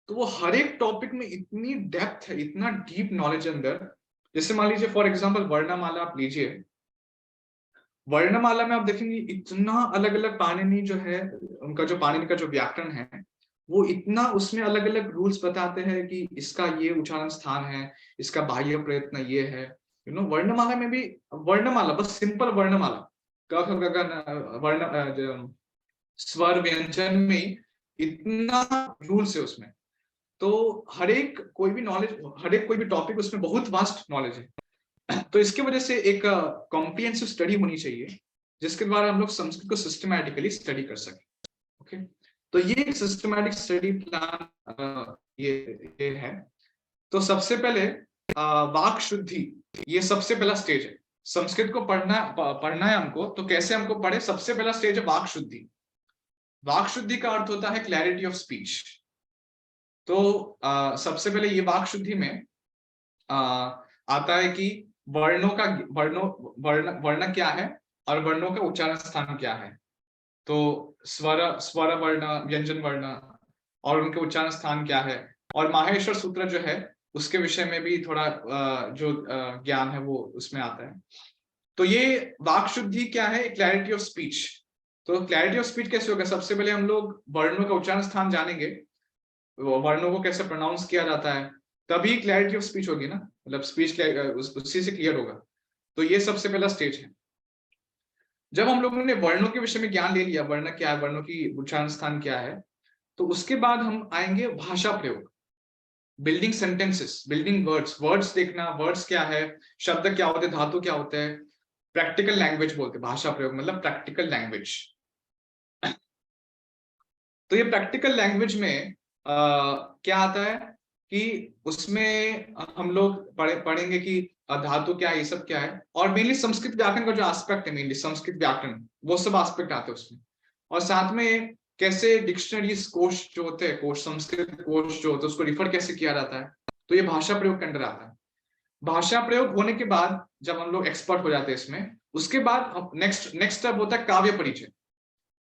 तो वो हर एक टॉपिक में इतनी डेप्थ है, इतना डीप नॉलेज अंदर। जैसे मान लीजिए फॉर एग्जांपल वर्णमाला आप लीजिए, वर्णमाला में आप देखेंगे इतना अलग अलग पाणिनि जो है, उनका जो पाणिनि का जो व्याकरण है, वो इतना उसमें अलग अलग रूल्स बताते हैं कि इसका ये उच्चारण स्थान है, इसका बाह्य प्रयत्न ये है। वर्णमाला में भी, वर्णमाला बस सिंपल वर्णमाला क ख ग घ वर्ण स्वर व्यंजन में इतना रूल्स है उसमें। तो हर एक कोई भी टॉपिक उसमें बहुत वास्ट नॉलेज है। तो इसकी वजह से एक कॉम्प्रिहेंसिव स्टडी होनी चाहिए, जिसके द्वारा हम लोग संस्कृत को सिस्टमैटिकली स्टडी कर सकें। ओके, तो ये एक सिस्टमैटिक स्टडी प्लान ये है। तो सबसे पहले वाक शुद्धि, ये सबसे पहला स्टेज है। संस्कृत को पढ़ना है हमको, तो कैसे हमको पढ़े? सबसे पहला स्टेज है वाक शुद्धि। वाक शुद्धि का अर्थ होता है क्लैरिटी ऑफ स्पीच। तो सबसे पहले ये वाक शुद्धि में आता है कि वर्ण क्या है और वर्णों का उच्चारण स्थान क्या है। तो स्वर वर्ण, व्यंजन वर्ण और उनके उच्चारण स्थान क्या है। और माहेश्वर सूत्र जो है उसके विषय में भी थोड़ा जो ज्ञान है वो उसमें आता है। तो ये वाक शुद्धि क्या है? Clarity of speech. तो क्लैरिटी ऑफ स्पीच कैसे होगा? सबसे पहले हम लोग वर्णों का उच्चारण स्थान जानेंगे, वर्णों को कैसे प्रोनाउंस किया जाता है, तभी क्लैरिटी ऑफ स्पीच होगी ना, मतलब स्पीच उसी से क्लियर होगा। तो ये सबसे पहला स्टेज है। जब हम लोगों ने वर्णों के विषय में ज्ञान ले लिया, वर्ण क्या है, वर्णों की उच्चारण स्थान क्या है, तो उसके बाद हम आएंगे भाषा प्रयोग, बिल्डिंग सेंटेंसेस, बिल्डिंग वर्ड्स देखना, वर्ड्स क्या है, शब्द क्या होते हैं, धातु क्या होते हैं। प्रैक्टिकल लैंग्वेज बोलते हैं भाषा प्रयोग, मतलब प्रैक्टिकल लैंग्वेज। तो ये प्रैक्टिकल लैंग्वेज में क्या आता है कि उसमें हम लोग पढ़ेंगे कि धातु क्या है, ये सब क्या है, और मेनली संस्कृत व्याकरण का जो एस्पेक्ट है, मेनली संस्कृत व्याकरण, वो सब एस्पेक्ट आते हैं उसमें। और साथ में कैसे डिक्शनरीज, कोश जो होते हैं, कोश, संस्कृत कोश जो होते हैं, उसको रिफर कैसे किया जाता है, तो ये भाषा प्रयोग के अंदर आता है। भाषा प्रयोग होने के बाद जब हम लोग एक्सपर्ट हो जाते हैं इसमें, उसके बाद नेक्स्ट स्टेप होता है काव्य परिचय।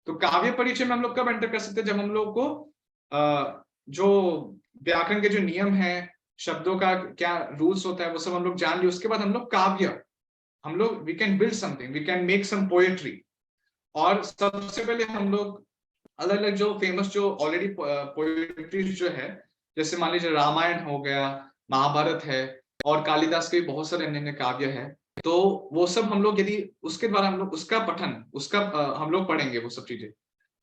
तो काव्य परिचय में हम लोग कब एंटर कर सकते हैं? जब हम लोग को जो व्याकरण के जो नियम है, शब्दों का क्या रूल्स होता है, वो सब हम लोग जान लिए। उसके बाद हम लोग काव्य, हम लोग we can build something, we can make some poetry. और सबसे पहले हम लोग अलग अलग जो फेमस जो ऑलरेडी पोएट्री जो है, जैसे मान लीजिए रामायण हो गया, महाभारत है, और कालिदास के बहुत सारे अन्य काव्य है, तो वो सब हम लोग यदि उसके द्वारा हम लोग उसका पठन, उसका हम लोग पढ़ेंगे वो सब चीजें,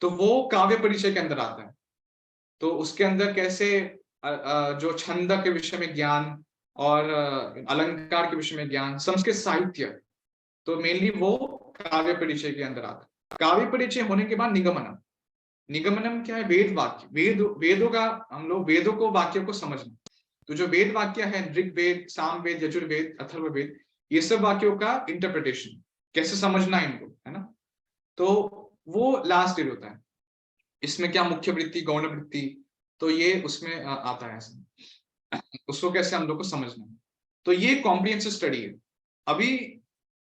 तो वो काव्य परिचय के अंदर आता है। तो उसके अंदर कैसे जो छंद के विषय में ज्ञान और अलंकार के विषय में ज्ञान, संस्कृत साहित्य, तो मेनली वो काव्य परिचय के अंदर आता है। काव्य परिचय होने के बाद निगमनम। निगमनम क्या है? वेद वाक्य, वेदों का, हम लोग वेदों को, वाक्यों को समझना। तो जो वेद वाक्य है, ऋग्वेद, सामवेद, यजुर्वेद, अथर्ववेद, ये सब वाक्यों का इंटरप्रिटेशन, कैसे समझना इनको, है ना। तो वो लास्ट स्टेज होता है। इसमें क्या मुख्य वृत्ति, गौण वृत्ति, तो ये उसमें आता है, उसको कैसे हम लोग को समझना है। तो ये कॉम्प्रिहेंसिव स्टडी है। अभी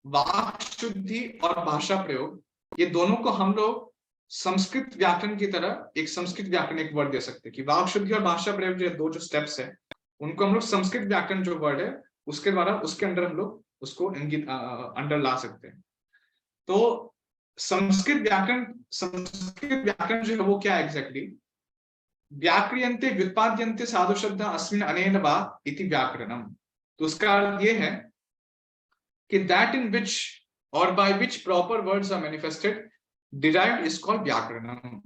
वाक शुद्धि और भाषा प्रयोग, ये दोनों को हम लोग संस्कृत व्याकरण की तरह, एक संस्कृत व्याकरण एक वर्ड दे सकते हैं कि वाक शुद्धि और भाषा प्रयोग जो दो जो स्टेप्स है, उनको हम लोग संस्कृत व्याकरण जो वर्ड है उसके द्वारा, उसके अंदर हम लोग उसको इंगित अंडर ला सकते हैं। तो संस्कृत व्याकरण जो है वो क्या एग्जैक्टली व्याक्रियन्ते व्युत्पाद्यन्ते साधु शब्द अस्मिन् अनेन वा इति व्याकरणम। तो उसका अर्थ ये है कि that in which or by which proper words are manifested derived is called व्याकरणम।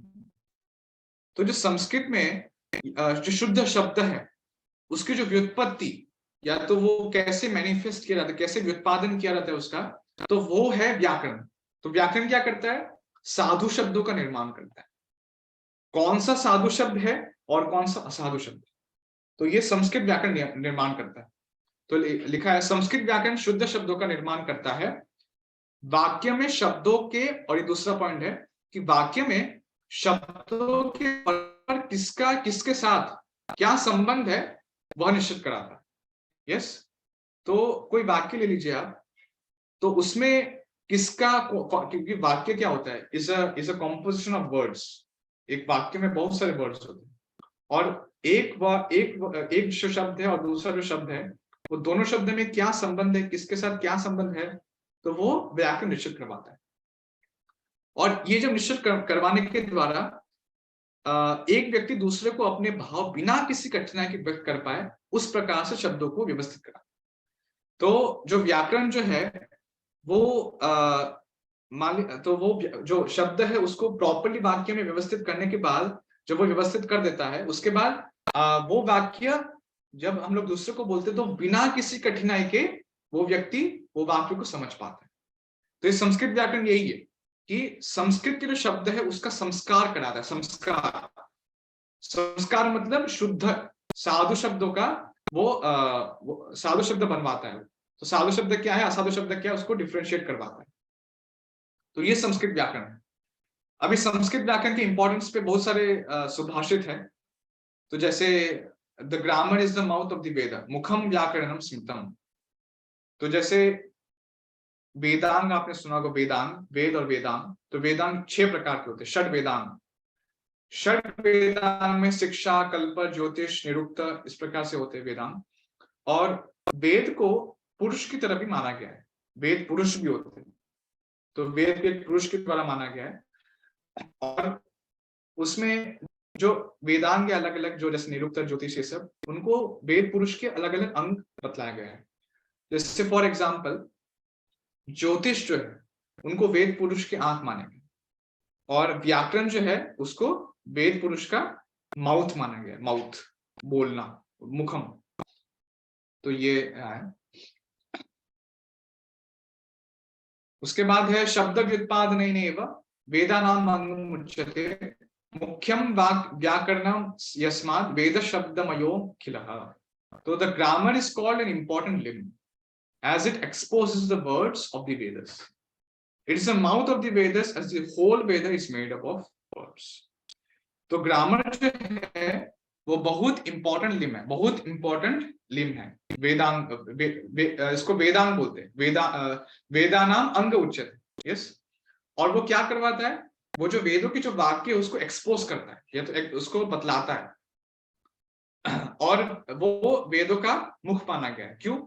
तो जो संस्कृत में जो शुद्ध शब्द है उसकी जो व्युत्पत्ति या तो वो कैसे मैनिफेस्ट किया जाता है, कैसे व्युत्पादन किया जाता है उसका, तो वो है व्याकरण। तो व्याकरण क्या करता है? साधु शब्दों का निर्माण करता है। कौन सा साधु शब्द है और कौन सा असाधु शब्द है, तो ये संस्कृत व्याकरण निर्माण करता है। तो लिखा है संस्कृत व्याकरण शुद्ध शब्दों का निर्माण करता है वाक्य में शब्दों के, और ये दूसरा पॉइंट है कि वाक्य में शब्दों के पर किसका किसके साथ क्या संबंध है वह निश्चित कराता है। यस, तो कोई वाक्य ले लीजिए आप, तो उसमें किसका, क्योंकि वाक्य क्या होता है, is a composition of words. एक वाक्य में बहुत सारे वर्ड्स होते हैं, और एक जो शब्द है और दूसरा जो शब्द है, वो दोनों शब्द में क्या संबंध है, किसके साथ क्या संबंध है, तो वो व्याकरण निश्चित करवाता है। और ये जब निश्चित करवाने के द्वारा एक व्यक्ति दूसरे को अपने भाव बिना किसी कठिनाई के व्यक्त कर पाए, उस प्रकार से शब्दों को व्यवस्थित करा। तो जो व्याकरण जो है वो तो वो जो शब्द है उसको प्रॉपर्ली वाक्य में व्यवस्थित करने के बाद, जब वो व्यवस्थित कर देता है, उसके बाद वो वाक्य जब हम लोग दूसरे को बोलते तो बिना किसी कठिनाई के वो व्यक्ति वो वाक्य को समझ पाता है। तो ये संस्कृत व्याकरण यही है कि संस्कृत के जो शब्द है उसका संस्कार कराता है। संस्कार मतलब शुद्ध साधु शब्दों का वो साधु शब्द बनवाता है। तो साधु शब्द क्या है, असाधु शब्द क्या है, उसको डिफरेंशिएट करवाता है। तो ये संस्कृत व्याकरण है। अभी संस्कृत व्याकरण के इंपॉर्टेंस पे बहुत सारे सुभाषित है। तो जैसे the grammar is the mouth of the Veda, मुखम व्याकरणम स्मृतम। तो जैसे वेदांग आपने सुना होगा, वेदांग, वेद और वेदांग। तो वेदांग 6 प्रकार के होते हैं, षड वेदांग। षड वेदांग में शिक्षा, कल्प, ज्योतिष, निरुक्त, इस प्रकार से होते हैं वेदांग। और वेद को पुरुष की तरह भी माना गया है, वेद पुरुष भी होते हैं। तो वेद के पुरुष के द्वारा माना गया है, और उसमें जो वेदांग के अलग अलग, जो जैसे निरुक्त, ज्योतिष, ये सब, उनको वेद पुरुष के अलग अलग अंग बतलाया गया है। जैसे फॉर एग्जाम्पल ज्योतिष जो है उनको वेद पुरुष के आंख माने गए, और व्याकरण जो है उसको वेद पुरुष का माउथ माना गया, माउथ, बोलना, मुखम। तो ये है। उसके बाद है शब्द व्युत्पादनेनैव वेदानाम अंगम उच्यते मुख्यम व्याकरणम यस्मात् वेद शब्दमयो खिलः। तो the grammar is called an important limb as it exposes the words of the Vedas. It is the mouth of the Vedas, as the whole Veda is made up of words. तो grammar जो है वो बहुत important लिम है, बहुत important लिम है। वेदांग इसको वेदांग बोलते हैं, वेदानाम अंग उच्यते। यस, और वो क्या करवाता है, वो जो वेदों की जो वाक्य है उसको एक्सपोज करता है, या तो उसको बतलाता है। और वो वेदों का मुख माना गया है। क्यों?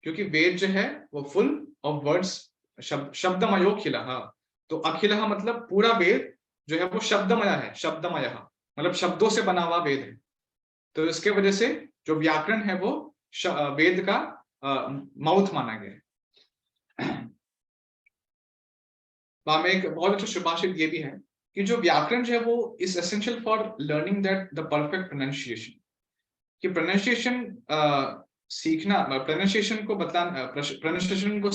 क्योंकि वेद जो है वो फुल ऑफ वर्ड्स, शब्दमयो खिलः। तो अखिलः मतलब पूरा वेद जो है वो शब्दमय है, शब्दमय मतलब शब्दों से बना हुआ वेद है। तो इसके वजह से जो व्याकरण है वो वेद का माउथ माना गया है। में एक बहुत अच्छा सुभाषित ये भी है कि जो व्याकरण जो है वो is essential for learning that the perfect pronunciation. कि प्रोनाउंसिएशन सीखना, प्रोनाउंसिएशन को बतलाना, प्रोनाउंसिएशन को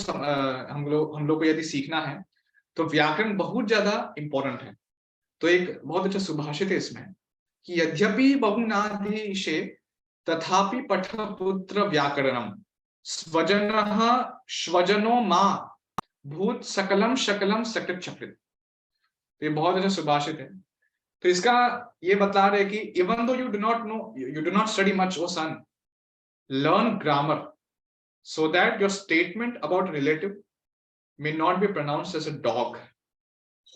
हम लोग को यदि सीखना है तो व्याकरण बहुत ज्यादा इंपॉर्टेंट है। तो एक बहुत अच्छा सुभाषित है इसमें कि यद्यपि बहुनादिशे तथापि पठपुत्र व्याकरणम स्वजनः स्वजनो मा भूत सकलम शकलम सकृत चकृत। तो ये बहुत अच्छा सुभाषित है। तो इसका ये बता रहे कि even though you do not study much oh son, learn grammar so that your statement about a relative may not be pronounced as a dog,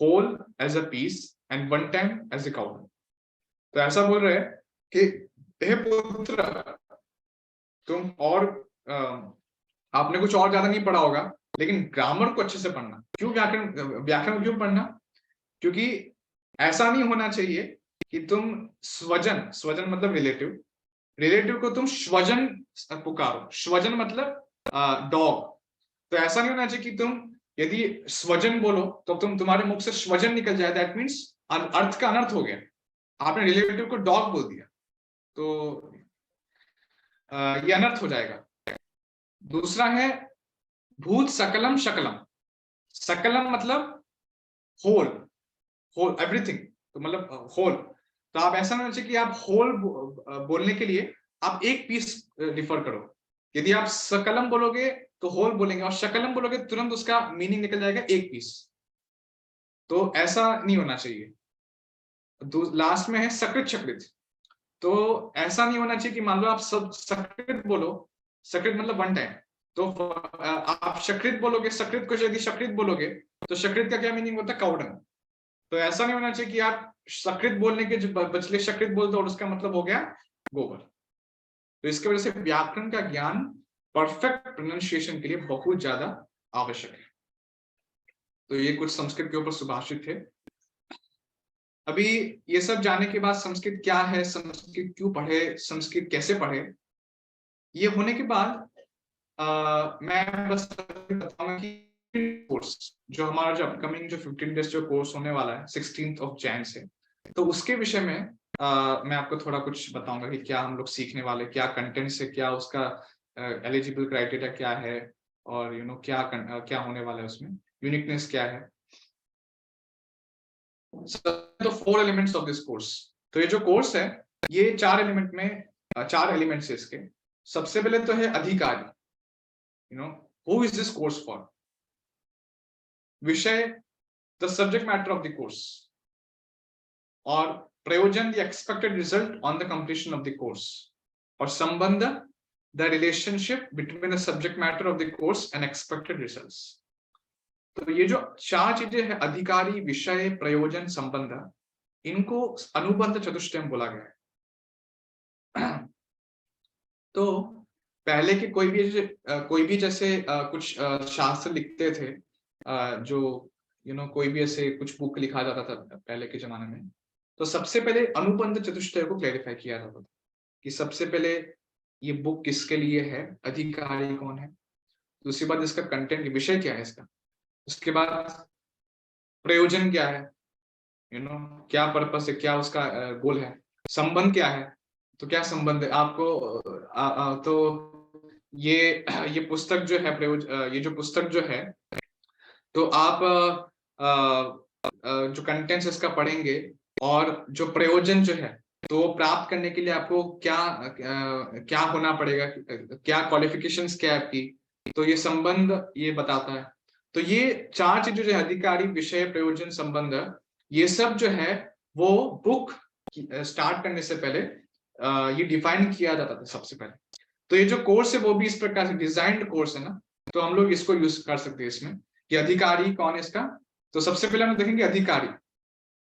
whole as a piece, and one time as a cow. तो ऐसा बोल रहे हैं कि हे पुत्र, तुम और आपने कुछ और ज्यादा नहीं पढ़ा होगा, लेकिन ग्रामर को अच्छे से पढ़ना। क्यों व्याकरण क्यों पढ़ना? क्योंकि ऐसा नहीं होना चाहिए कि तुम स्वजन, स्वजन मतलब रिलेटिव, रिलेटिव को तुम स्वजन पुकारो। स्वजन मतलब डॉग। तो ऐसा नहीं होना चाहिए कि तुम यदि स्वजन बोलो तो तुम्हारे मुख से स्वजन निकल जाए, दैट मीन्स अर्थ का अनर्थ हो गया, आपने रिलेटिव को डॉग बोल दिया, तो ये अनर्थ हो जाएगा। दूसरा है भूत सकलम शकलम। सकलम मतलब होल, होल एवरीथिंग, तो मतलब होल। तो आप ऐसा नहीं चाहिए कि आप होल बोलने के लिए आप एक पीस रिफर करो। यदि आप सकलम बोलोगे तो होल बोलेंगे, और शकलम बोलोगे तुरंत उसका मीनिंग निकल जाएगा एक पीस। तो ऐसा नहीं होना चाहिए। लास्ट में है सकृत शकृत। तो ऐसा नहीं होना चाहिए कि मान लो आप सब सकृत बोलो, सकृत मतलब वन टाइम, तो आप शकृत बोलोगे, सकृत को यदि शकृत बोलोगे तो शकृत का क्या मीनिंग होता है, काउडंग। तो ऐसा नहीं होना चाहिए कि आप सकृत बोलने के जो बचले शकृत बोल दो और उसका मतलब हो गया गोबर। तो इसकी वजह से व्याकरण का ज्ञान परफेक्ट प्रोनाउंसिएशन के लिए बहुत ज्यादा आवश्यक है। तो ये कुछ संस्कृत के ऊपर सुभाषित थे। अभी ये सब जानने के बाद संस्कृत क्या है, संस्कृत क्यों पढ़े, संस्कृत कैसे पढ़े, ये होने के बाद मैं बस बताऊंगा कि कोर्स जो हमारा जो अपकमिंग जो 15 डेज जो कोर्स होने वाला है 16th ऑफ जैन से, तो उसके विषय में मैं आपको थोड़ा कुछ बताऊंगा कि क्या हम लोग सीखने वाले, क्या कंटेंट से, क्या उसका एलिजिबल क्राइटेरिया क्या है, और क्या होने वाला है उसमें, यूनिकनेस क्या है। तो 4 एलिमेंट्स ऑफ दिस कोर्स। तो ये जो कोर्स है ये 4 एलिमेंट में 4 एलिमेंट्स है इसके। सबसे पहले तो है अधिकारी, who is this course for. विषय, the subject matter of the course. और प्रयोजन, the expected result on the completion of the course. और संबंध, the relationship between the subject matter of the course and expected results. तो ये जो 4 चीजें हैं, अधिकारी, विषय, प्रयोजन, संबंध, इनको अनुबंध चतुष्टयम बोला गया है। तो पहले के कोई भी जैसे कुछ शास्त्र लिखते थे, जो कोई भी ऐसे कुछ बुक लिखा जाता था पहले के जमाने में, तो सबसे पहले अनुबंध चतुष्टय को क्लैरिफाई किया जाता था कि सबसे पहले ये बुक किसके लिए है, अधिकारी कौन है, दूसरी बात इसका कंटेंट, विषय क्या है इसका, उसके बाद प्रयोजन क्या है, क्या पर्पस है, क्या उसका गोल है, संबंध क्या है, तो क्या संबंध है आपको तो ये पुस्तक जो है ये जो पुस्तक जो है, तो आप जो कंटेंट्स इसका पढ़ेंगे, और जो प्रयोजन जो है, तो वो प्राप्त करने के लिए आपको क्या होना पड़ेगा, क्या क्वालिफिकेशंस क्या है आपकी, तो ये संबंध ये बताता है। तो ये 4 चीजें जो है, अधिकारी, विषय, प्रयोजन, संबंध, ये सब जो है वो बुक स्टार्ट करने से पहले ये डिफाइन किया जाता था सबसे पहले। तो ये जो कोर्स है वो भी इस प्रकार से डिजाइन्ड कोर्स है ना, तो हम लोग इसको यूज कर सकते हैं इसमें कि अधिकारी कौन है इसका। तो सबसे पहले हम देखेंगे अधिकारी।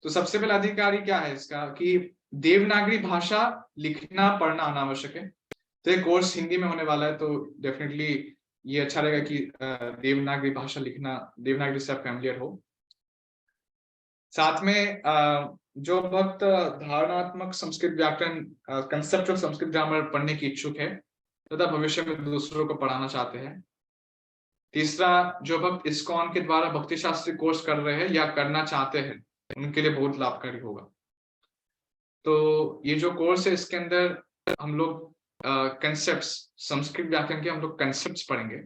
तो सबसे पहले अधिकारी क्या है इसका कि देवनागरी भाषा लिखना पढ़ना अनावश्यक है। तो ये कोर्स हिंदी में होने वाला है, तो डेफिनेटली ये अच्छा रहेगा कि देवनागरी भाषा लिखना, देवनागरी से आप फैमिलियर हो। साथ में जो भक्त धारणात्मक संस्कृत व्याकरण, कंसेप्चुअल संस्कृत ग्रामर पढ़ने की इच्छुक है तथा भविष्य में दूसरों को पढ़ाना चाहते हैं। तीसरा, जो भक्त इस्कॉन के द्वारा भक्ति शास्त्री कोर्स कर रहे हैं या करना चाहते हैं, उनके लिए बहुत लाभकारी होगा। तो ये जो कोर्स है इसके अंदर हम लोग कंसेप्ट्स, संस्कृत व्याकरण के हम लोग कंसेप्ट्स पढ़ेंगे।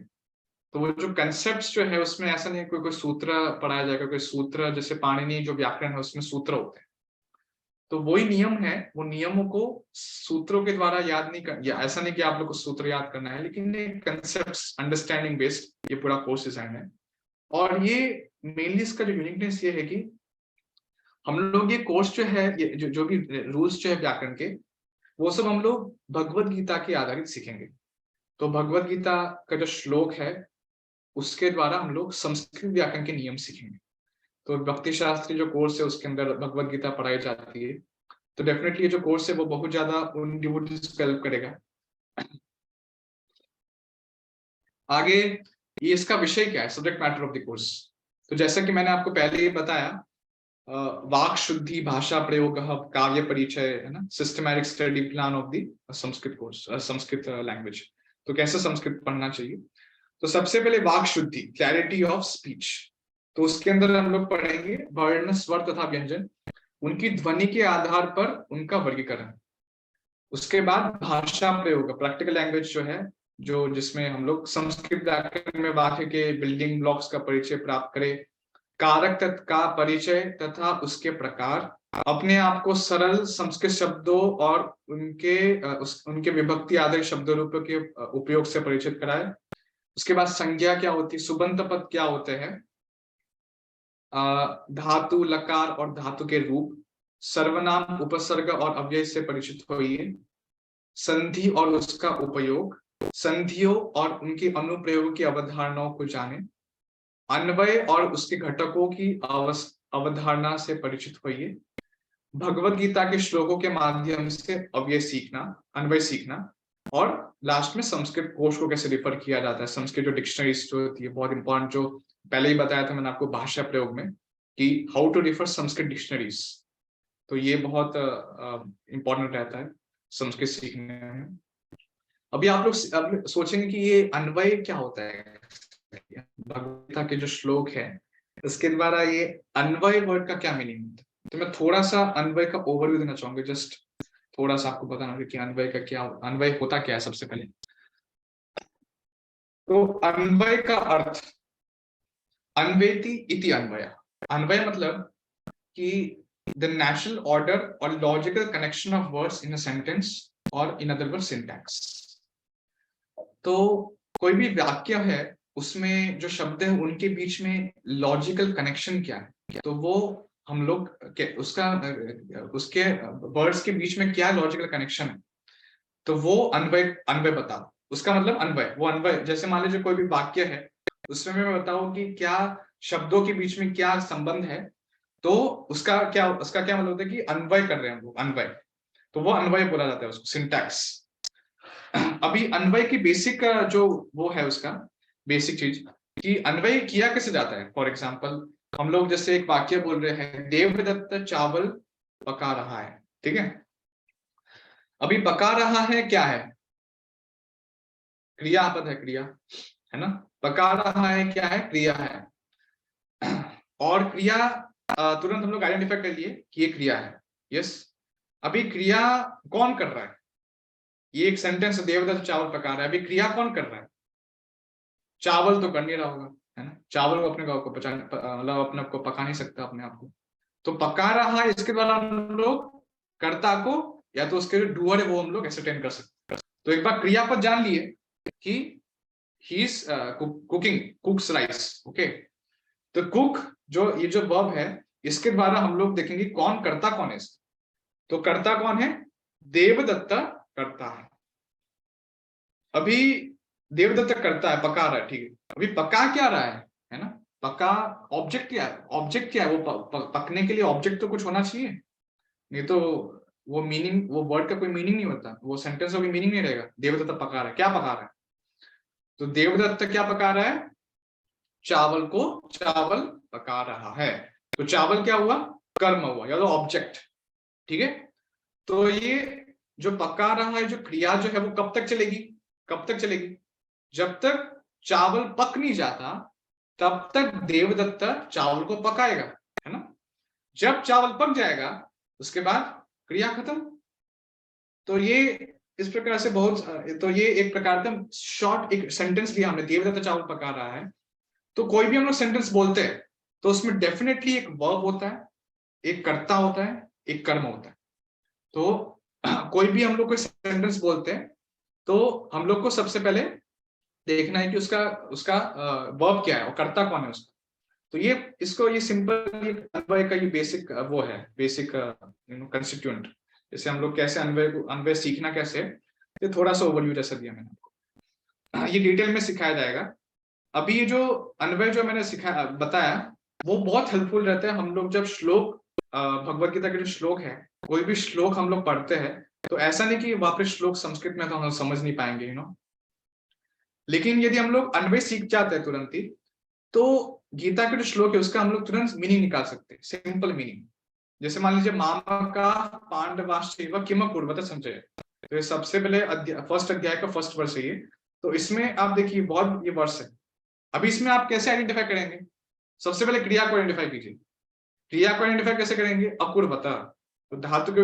तो वो जो कंसेप्ट्स जो है उसमें ऐसा नहीं है कोई सूत्र पढ़ाया जाएगा, कोई सूत्र जैसे पाणिनि जो व्याकरण है उसमें सूत्र होते हैं, तो वही नियम है, वो नियमों को सूत्रों के द्वारा याद नहीं कर, या ऐसा नहीं कि आप लोग को सूत्र याद करना है, लेकिन कंसेप्ट्स अंडरस्टैंडिंग बेस्ड ये पूरा कोर्स डिजाइन है। और ये मेनली इसका जो यूनिकनेस ये है कि हम लोग ये कोर्स जो है, ये जो भी रूल्स जो है व्याकरण के, वो सब हम लोग भगवत गीता के आधारित सीखेंगे। तो भगवत गीता का जो श्लोक है उसके द्वारा हम लोग संस्कृत व्याकरण के नियम सीखेंगे। तो भक्ति शास्त्री जो कोर्स है उसके अंदर भगवत गीता पढ़ाई जाती है। तो डेफिनेटली ये जो कोर्स है वो बहुत ज्यादा उन डिवोटीज को हेल्प करेगा। आगे ये इसका विषय क्या है, subject matter of the course. तो जैसा कि मैंने आपको पहले ही बताया वाक शुद्धि, भाषा प्रयोग, काव्य परिचय, है ना, systematic study plan of the Sanskrit course, Sanskrit language. तो कैसे संस्कृत पढ़ना चाहिए, तो सबसे पहले वाक शुद्धि, क्लैरिटी ऑफ स्पीच। तो उसके अंदर हम लोग पढ़ेंगे वर्ण, स्वर तथा व्यंजन, उनकी ध्वनि के आधार पर उनका वर्गीकरण। उसके बाद भाषा प्रयोग, प्रैक्टिकल लैंग्वेज जो है, जो जिसमें हम लोग संस्कृत व्याकरण में वाक्य के बिल्डिंग ब्लॉक्स का परिचय प्राप्त करें, कारक तत्व का परिचय तथा उसके प्रकार, अपने आप को सरल संस्कृत शब्दों और उनके विभक्ति आधारित शब्द रूपों के उपयोग से परिचित कराए। उसके बाद संज्ञा क्या होती है, सुबंत पद क्या होते हैं, धातु, लकार और धातु के रूप, सर्वनाम, उपसर्ग और अव्यय से परिचित होइए। संधि और उसका उपयोग, संधियों और उनके अनुप्रयोग की अवधारणाओं को जाने। अन्वय और उसके घटकों की अवधारणा से परिचित होइए। भगवत गीता के श्लोकों के माध्यम से अव्यय सीखना, अन्वय सीखना। और लास्ट में संस्कृत कोश को कैसे रिफर किया जाता है, संस्कृत जो डिक्शनरीज जो होती है, बहुत इंपॉर्टेंट, जो पहले ही बताया था मैंने आपको भाषा प्रयोग में कि how to refer Sanskrit dictionaries. तो ये बहुत इंपॉर्टेंट रहता है संस्कृत सीखने में। अभी आप लोग सोचेंगे कि ये अन्वय क्या होता है, भगवत गीता के जो श्लोक है उसके द्वारा ये अन्वय वर्ड का क्या मीनिंग होता है। तो मैं थोड़ा सा अन्वय का ओवरव्यू देना चाहूंगा, जस्ट थोड़ा सा आपको बताना कि अन्वय का क्या, अन्वय होता क्या है। सबसे पहले तो अन्वय का अर्थ, अन्वेति इति अन्वय। अन्वय मतलब कि the natural order or logical connection of words in a sentence or in other words syntax। तो कोई भी वाक्य है उसमें जो शब्द है उनके बीच में लॉजिकल कनेक्शन क्या है, तो वो हम लोग उसके वर्ड्स के बीच में क्या लॉजिकल कनेक्शन है, तो वो अन्वय बताओ। उसका मतलब अन्वय, वो अन्वय, जैसे मान लीजिए कोई भी वाक्य है उसमें मैं बताऊं कि क्या शब्दों के बीच में क्या संबंध है, तो उसका क्या मतलब होता है कि अन्वय कर रहे हैं हम लोग, अन्वय, तो वो अन्वय बोला जाता है उसको, सिंटैक्स। अभी अन्वय की बेसिक जो वो है उसका बेसिक चीज कि अन्वय किया कैसे जाता है। फॉर एग्जांपल हम लोग जैसे एक वाक्य बोल रहे हैं, देवदत्त चावल पका रहा है, ठीक है। अभी पका रहा है क्या है, क्रियापद है, क्रिया है ना, पका रहा है क्या है, क्रिया है। और क्रिया तुरंत हम लोग आइडेंटिफाई कर लिए कि ये क्रिया है, यस। अभी क्रिया कौन कर रहा है, ये एक सेंटेंस, देवदत्त चावल पका रहा है, अभी क्रिया कौन कर रहा है, चावल तो कर नहीं रहा होगा, है ना, चावल को अपने को मतलब अपने को पका नहीं सकता अपने आप को, तो पका रहा है, इसके द्वारा हम लोग कर्ता को या तो उसके जो डूअर है वो हम लोग एसरटेन कर सकते हैं। तो एक बार क्रियापद जान लिए कि he is cooking, कुक्स rice, okay. तो कुक जो ये जो वर्ब है इसके द्वारा हम लोग देखेंगे कौन कर्ता कौन है, तो कर्ता कौन है, देवदत्त कर्ता है। अभी देवदत्त करता है, पका रहा है, ठीक है। अभी पका क्या रहा है ना, पका ऑब्जेक्ट क्या है, ऑब्जेक्ट क्या है, वो पकने के लिए ऑब्जेक्ट तो कुछ होना चाहिए, नहीं तो वो मीनिंग, वो वर्ड का कोई मीनिंग नहीं होता, वो सेंटेंस का कोई मीनिंग नहीं रहेगा। देवदत्त पका रहा है, क्या पका रहा है, तो देवदत्त क्या पका रहा है, चावल को चावल पका रहा है, तो चावल क्या हुआ, कर्म हुआ या तो ऑब्जेक्ट, ठीक है। तो ये जो पका रहा है, जो क्रिया जो है वो कब तक चलेगी, कब तक चलेगी, जब तक चावल पक नहीं जाता तब तक देवदत्त चावल को पकाएगा, है ना। जब चावल पक जाएगा उसके बाद क्रिया खत्म। तो ये इस प्रकार से बहुत, तो ये एक प्रकार का शॉर्ट एक सेंटेंस लिया हमने, देवदत्त चावल पका रहा है। तो कोई भी हम लोग सेंटेंस बोलते हैं तो उसमें डेफिनेटली एक वर्ब होता है, एक कर्ता होता है, एक कर्म होता है। तो कोई भी हम लोग कोई सेंटेंस बोलते हैं तो हम लोग को सबसे पहले देखना है कि उसका उसका वर्ब क्या है और कर्ता कौन है उसका। तो ये इसको ये सिंपल अन्वय का ये बेसिक वो है, बेसिक कंस्टिट्यूएंट। जैसे हम लोग कैसे अन्वय सीखना कैसे, ये थोड़ा सा ओवरव्यू जैसा दिया मैंने आपको, ये डिटेल में सिखाया जाएगा। अभी ये जो अन्वय जो मैंने सिखाया बताया वो बहुत हेल्पफुल रहता है। हम लोग जब श्लोक भगवत गीता के जो श्लोक है, कोई भी श्लोक हम लोग पढ़ते हैं तो ऐसा नहीं कि वापस श्लोक संस्कृत में तो हम लोग समझ नहीं पाएंगे, लेकिन यदि हम लोग अन्वय सीख जाते हैं तुरंत ही, तो गीता के जो श्लोक है उसका हम लोग तुरंत मीनिंग निकाल सकते हैं, सिंपल मीनिंग। जैसे मान लीजिए मामका पांडवाश्चैव किम अकुर्वत संजय, तो ये सबसे पहले फर्स्ट अध्याय का फर्स्ट वर्ष है ये। तो इसमें आप देखिए बहुत ये वर्ष है। अभी इसमें आप कैसे आइडेंटिफाई करेंगे? सबसे पहले क्रिया को आइडेंटिफाई कीजिए। क्रिया को आइडेंटिफाई कैसे करेंगे? अकुर्वत। तो धातु के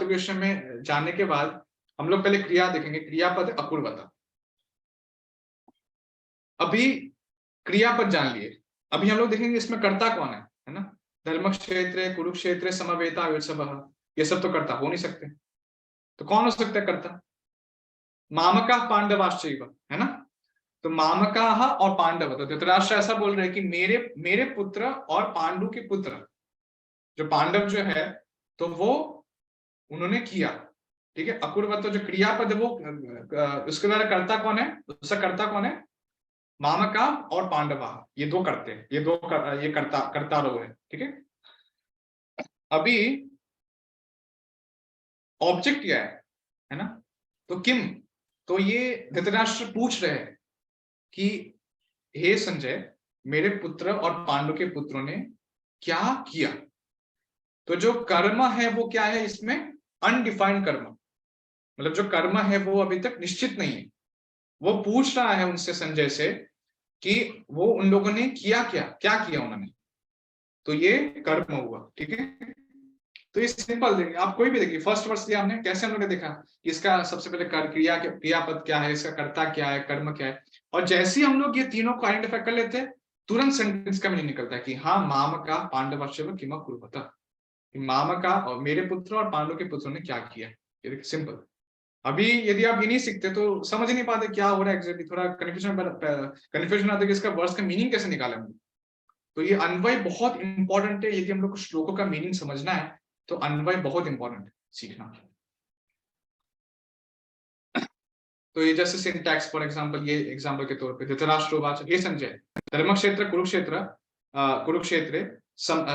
विषय में जानने के बाद हम लोग पहले क्रिया देखेंगे, क्रियापद अकुर्वत। अभी क्रियापद जान लिए, अभी हम लोग देखेंगे इसमें कर्ता कौन है ना? धर्म क्षेत्र कुरुक्षेत्र समवेता आयुत्सवः, ये सब तो कर्ता हो नहीं सकते, तो कौन हो सकता है कर्ता? मामका पांडवाश्चैव, है ना? तो मामका और पांडव, तो धृतराष्ट्र ऐसा बोल रहे हैं कि मेरे पुत्र और पांडु के पुत्र, जो पांडव जो है तो वो उन्होंने किया, ठीक है। अकुर्वत जो क्रियापद है वो उसके द्वारा कर्ता कौन है? उसका कर्ता कौन है? मामका और पांडवा, ये दो करते हैं, ये कर्ता लोग है, ठीक है। अभी ऑब्जेक्ट क्या है ना? तो किम, तो ये धृतराष्ट्र पूछ रहे हैं कि हे संजय, मेरे पुत्र और पांडु के पुत्रों ने क्या किया? तो जो कर्म है वो क्या है इसमें? अनडिफाइंड कर्म, मतलब जो कर्म है वो अभी तक निश्चित नहीं है। वो पूछ रहा है उनसे, संजय से, कि वो उन लोगों ने किया क्या किया उन्होंने, तो ये कर्म हुआ, ठीक है। तो ये सिंपल देखिए, आप कोई भी देखिए, फर्स्ट वर्स लिया हमने, कैसे हम लोगों ने देखा कि इसका सबसे पहले क्रियापद क्या है, इसका कर्ता क्या है, कर्म क्या है, और जैसे ही हम लोग ये तीनों को आइडेंटिफाई कर लेते हैं, तुरंत सेंटेंस का मीनिंग निकलता है कि हाँ, माम का पांडवाश्चैव किम अकुर्वत, माम का और मेरे पुत्र और पांडु के पुत्रों ने क्या किया। ये देखिए सिंपल। अभी यदि आप ये नहीं सीखते तो समझ नहीं पाते क्या हो रहा है एग्जैक्टली, थोड़ा कन्फ्यूजन आता है कि इसका वर्ड्स का मीनिंग कैसे निकालें हम। तो ये अन्वय बहुत इंपॉर्टेंट है, यदि हम लोग को श्लोकों का मीनिंग समझना है तो अन्वय बहुत इंपॉर्टेंट है सीखना। तो ये जैसे सिंटैक्स, फॉर एग्जांपल, ये एग्जांपल के तौर पे, धृतराष्ट्रोवाच हे संजय, धर्मक्षेत्र कुरुक्षेत्रे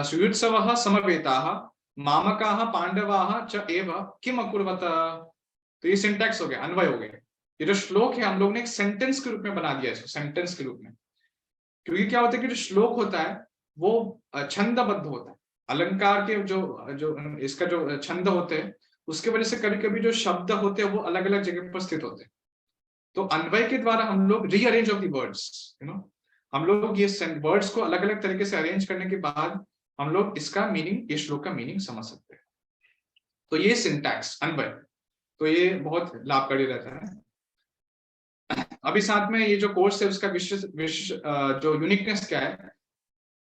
सुयुत्सवः समवेताः मामकाः पांडवाः च एव किम अकुर्वत। तो ये सिंटैक्स हो गया, अन्वय हो गया। ये जो श्लोक है हम लोग ने एक सेंटेंस के रूप में बना दिया इसको, सेंटेंस के रूप में। क्योंकि क्या होता है कि जो श्लोक होता है वो छंदबद्ध होता है, अलंकार के जो इसका जो छंद होते हैं उसके वजह से कभी कभी जो शब्द होते हैं वो अलग अलग जगह पर स्थित होते हैं। तो अन्वय के द्वारा हम लोग रीअरेंज ऑफ द वर्ड्स, हम लोग ये वर्ड्स को अलग अलग तरीके से अरेंज करने के बाद हम लोग इसका मीनिंग, ये श्लोक का मीनिंग समझ सकते हैं। तो ये सिंटैक्स अन्वय, तो ये बहुत लाभकारी रहता है। अभी साथ में ये जो कोर्स है उसका जो यूनिकनेस क्या है,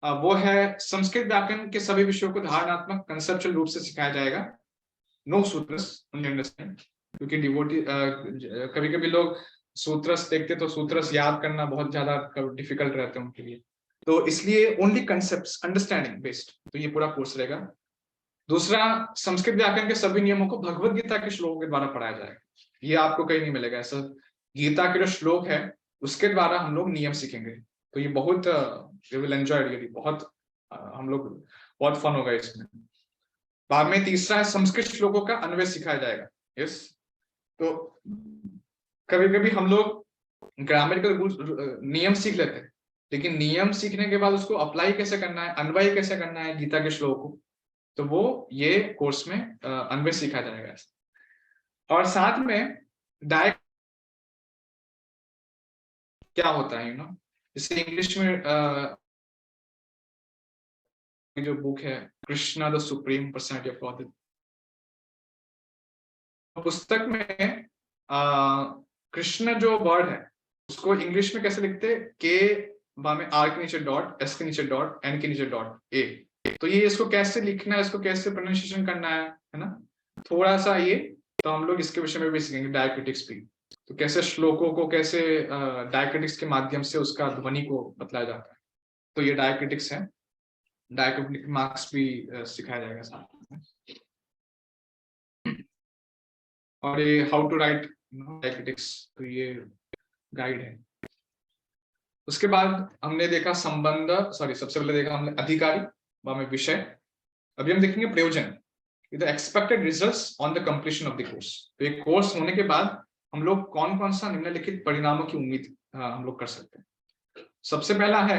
वो है संस्कृत व्याकरण के सभी विषयों को धारणात्मक कंसेप्चुअल रूप से सिखाया जाएगा। नो सूत्रस, क्योंकि डिवोटी कभी कभी लोग सूत्रस देखते तो सूत्रस याद करना बहुत ज्यादा डिफिकल्ट रहता है उनके लिए, तो इसलिए ओनली कंसेप्ट्स अंडरस्टैंडिंग बेस्ड, तो ये पूरा कोर्स रहेगा। दूसरा, संस्कृत व्याकरण के सभी नियमों को भगवत गीता के श्लोकों के द्वारा पढ़ाया जाएगा। ये आपको कहीं नहीं मिलेगा ऐसा, गीता के जो श्लोक है उसके द्वारा हम लोग नियम सीखेंगे। तो ये बहुत यू विल एंजॉय रियली, बहुत हम लोग बहुत फन होगा इसमें। बाद में तीसरा है संस्कृत श्लोकों का अन्वय सिखाया जाएगा। यस, तो कभी कभी हम लोग ग्रामेटिकल नियम सीख लेते हैं, लेकिन नियम सीखने के बाद उसको अप्लाई कैसे करना है, अन्वय कैसे करना है गीता के श्लोक को, तो वो ये कोर्स में अन्वय सीखा जाएगा। और साथ में डायरेक्ट क्या होता है, जैसे इंग्लिश में जो बुक है Krishna the supreme personality of God, पुस्तक में कृष्ण जो वर्ड है उसको इंग्लिश में कैसे लिखते हैं? के में आर के नीचे डॉट, एस के नीचे डॉट, एन के नीचे डॉट, ए। तो ये इसको कैसे लिखना है, इसको कैसे प्रोनाउंसिएशन करना है ना, थोड़ा सा ये, तो हम लोग इसके विषय में भी सीखेंगे, डायक्रिटिक्स भी। तो कैसे श्लोकों को कैसे डायक्रिटिक्स के माध्यम से उसका ध्वनि को बतलाया जाता है, तो ये डायक्रिटिक्स है। डायक्रिटिक मार्क्स भी सिखाया जाएगा साथ में। और ये हाउ टू राइट डायक्रिटिक्स, तो ये गाइड है। उसके बाद हमने देखा संबंध, सबसे पहले देखा हमने अधिकारी, बाद में विषय। अभी हम देखेंगे प्रयोजन, the expected results on the completion of the course. तो एक कोर्स होने के बाद हम लोग कौन कौन सा निम्नलिखित परिणामों की उम्मीद हम लोग कर सकते हैं। सबसे पहला है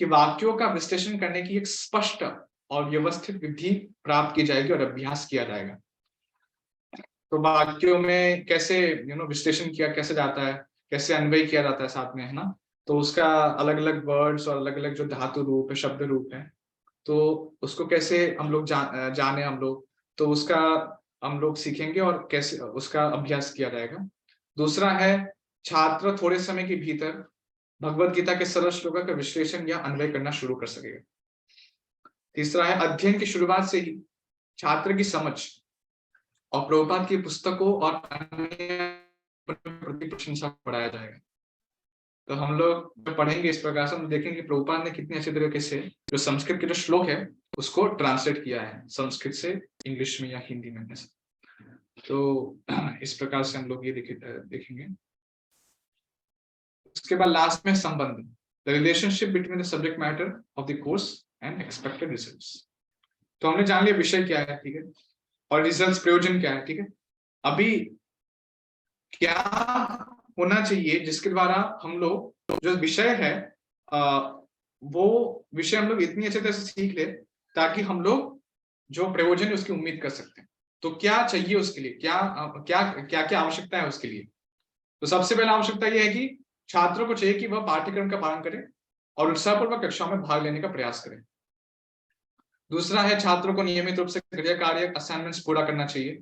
कि वाक्यों का विश्लेषण करने की एक स्पष्ट और व्यवस्थित विधि प्राप्त की जाएगी और अभ्यास किया जाएगा। तो वाक्यों में कैसे विश्लेषण किया कैसे जाता है, कैसे अन्वय किया जाता है साथ में, है ना। तो उसका अलग अलग वर्ड्स और अलग अलग जो धातु रूप है, शब्द रूप है, तो उसको कैसे हम लोग जाने हम लोग, तो उसका हम लोग सीखेंगे और कैसे उसका अभ्यास किया जाएगा। दूसरा है छात्र थोड़े समय के भीतर भगवत गीता के सरल श्लोकों का विश्लेषण या अन्वय करना शुरू कर सकेगा। तीसरा है अध्ययन की शुरुआत से ही छात्र की समझ और प्रभुपाद की पुस्तकों और अन्य प्रति प्रशंसा बढ़ाया जाएगा। तो हम लोग जब पढ़ेंगे इस प्रकार से हम देखेंगे प्रभुपाद ने कितने अच्छे तरीके से जो संस्कृत के जो श्लोक है उसको ट्रांसलेट किया है संस्कृत से इंग्लिश में या हिंदी में। तो इस प्रकार से हम लोग ये देखेंगे। उसके बाद लास्ट में संबंध, the relationship between the subject matter of the course and expected results. तो हमने जान लिया विषय क्या है, ठीक है, और रिजल्ट्स प्रयोजन क्या है, ठीक है। अभी क्या होना चाहिए जिसके द्वारा हम लोग जो विषय है वो विषय हम लोग इतनी अच्छे तरह से सीख ले ताकि हम लोग जो प्रयोजन है उसकी उम्मीद कर सकते हैं। तो क्या चाहिए उसके लिए, क्या क्या क्या क्या आवश्यकता है उसके लिए। तो सबसे पहला आवश्यकता यह है कि छात्रों को चाहिए कि वह पाठ्यक्रम का पालन करें और उत्साहपूर्वक कक्षाओं में भाग लेने का प्रयास करें। दूसरा है छात्रों को नियमित रूप से गृह कार्य असाइनमेंट्स पूरा करना चाहिए।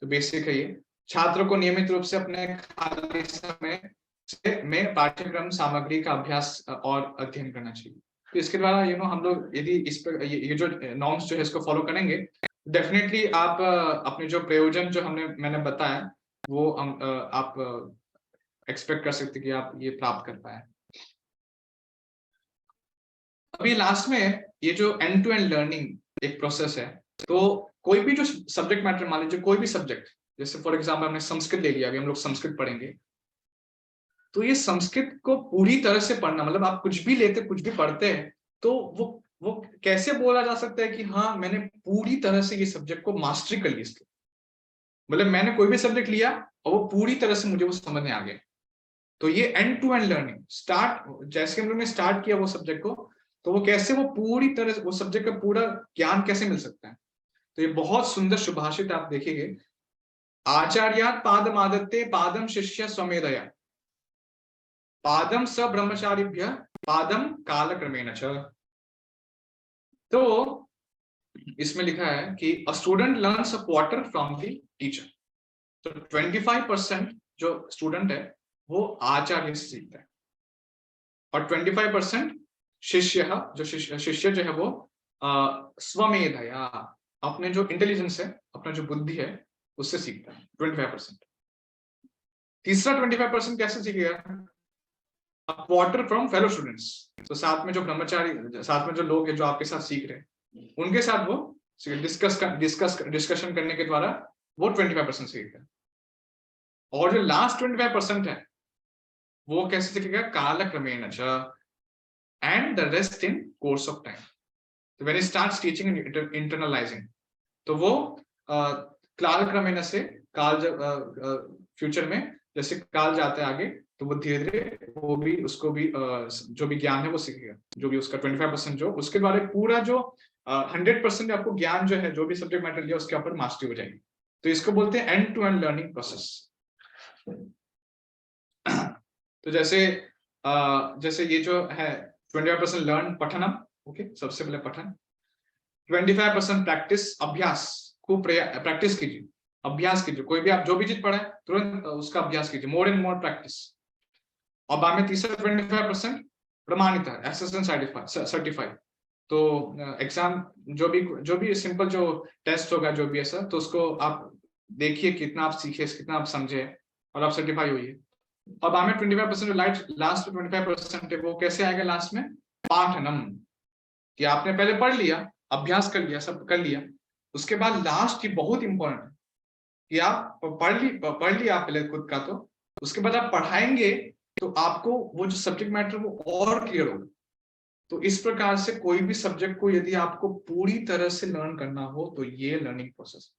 तो बेसिक है ये। छात्रों को नियमित रूप से अपने खाली समय में पाठ्यक्रम सामग्री का अभ्यास और अध्ययन करना चाहिए। तो इसके द्वारा हम लोग यदि इस पर ये जो नॉर्म्स जो है इसको फॉलो करेंगे, डेफिनेटली आप अपने जो प्रयोजन जो मैंने बताया वो आप एक्सपेक्ट कर सकते कि आप ये प्राप्त कर पाए। अभी लास्ट में ये जो एंड टू एंड लर्निंग एक प्रोसेस है। तो कोई भी जो सब्जेक्ट मैटर, मान लीजिए कोई भी सब्जेक्ट, जैसे फॉर एग्जांपल हमने संस्कृत ले लिया, अभी हम लोग संस्कृत पढ़ेंगे, तो ये संस्कृत को पूरी तरह से पढ़ना, मतलब आप कुछ भी लेते कुछ भी पढ़ते हैं तो वो कैसे बोला जा सकता है कि हाँ मैंने पूरी तरह से ये सब्जेक्ट को मास्टरी कर ली इसकी, मतलब मैंने कोई भी सब्जेक्ट लिया और वो पूरी तरह से मुझे वो समझ में आ गया। तो ये end to end learning start, जैसे हम लोग ने स्टार्ट किया वो सब्जेक्ट को, तो वो कैसे वो पूरी तरह वो सब्जेक्ट का पूरा ज्ञान कैसे मिल सकता है। तो ये बहुत सुंदर सुभाषित आप देखेंगे, आचार्यात् पादम आदत्ते पादम शिष्य स्वमेधया पादम स ब्रह्मचारिभ्य पादम कालक्रमेण च। तो इसमें लिखा है कि a student learns a quarter from the teacher. तो 25% जो स्टूडेंट है वो आचार्य से सीखता है और 25% शिष्य जो है वो स्वमेधया अपने जो इंटेलिजेंस है, अपना जो बुद्धि है उससे सीखता है 25%। तीसरा 25% कैसे सीखेगा, क्वार्टर फ्रॉम फेलो स्टूडेंट्स। तो साथ में जो ब्रह्मचारी, साथ में जो लोग हैं जो आपके साथ सीख रहे हैं, उनके साथ वो डिस्कशन करने के द्वारा वो 25% सीखेगा। और जो लास्ट 25% है वो कैसे सीखेगा, कालक्रमेण च and the rest in course of time. तो when he starts teaching and internalising, तो वो कालक्रमेण से, काल फ्यूचर में जैसे काल जाता है आगे तो वो धीरे धीरे वो भी उसको भी जो भी ज्ञान है वो सीखेगा, जो भी उसका 25% जो उसके द्वारा पूरा जो 100% आपको ज्ञान जो है जो भी सब्जेक्ट मैटर लिया उसके ऊपर मास्टरी हो जाएगी। तो इसको बोलते हैं end to end learning process. तो जैसे ये जो है 25% लर्न पठनम, ओके, सबसे पहले पठन, 25% प्रैक्टिस अभ्यास, खूब प्रैक्टिस कीजिए, अभ्यास कीजिए, कोई भी आप जो भी चीज पढ़े तुरंत उसका अभ्यास कीजिए, मोर एंड मोर प्रैक्टिस। और बाद में तीसरा 25% प्रमाणित है, एसएसएन सर्टिफाइड। तो एग्जाम जो भी सिंपल जो टेस्ट होगा जो भी ऐसा, तो उसको आप देखिए कितना आप सीखे, कितना आप समझे और आप सर्टिफाई हुई। और बाद में 25% लास्ट 25% है वो कैसे आएगा लास्ट में, पाठनम, कि आपने पहले पढ़ लिया, अभ्यास कर लिया, सब कर लिया, उसके बाद लास्ट की बहुत इंपॉर्टेंट कि आप पढ़ लिया पहले खुद का, तो उसके बाद आप पढ़ाएंगे तो आपको वो जो सब्जेक्ट मैटर वो और क्लियर होगा। तो इस प्रकार से कोई भी सब्जेक्ट को यदि आपको पूरी तरह से लर्न करना हो तो ये लर्निंग प्रोसेस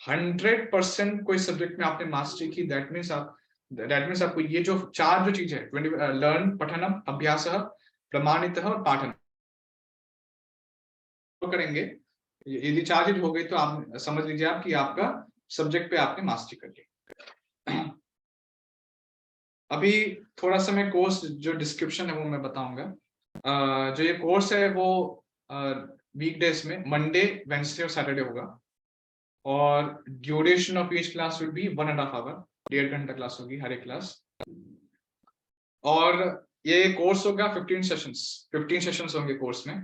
100% कोई सब्जेक्ट में आपने मास्टरी की, दैट मीन्स आपको ये जो चार जो चीज है, लर्न, पठनम, अभ्यास, प्रमाणित और पाठन, करेंगे, यदि 4 चीज हो गई तो आप समझ लीजिए आप कि आपका सब्जेक्ट पे आपने मास्टरी कर ली। अभी थोड़ा सा मैं कोर्स जो डिस्क्रिप्शन है वो मैं बताऊंगा। जो ये कोर्स है वो वीकडेज में मंडे, वेंसडे और सैटरडे होगा, और duration of each class will be 1.5 hour, 1.5 घंटा क्लास होगी हर एक क्लास। और ये कोर्स होगा 15 सेशंस होंगे कोर्स में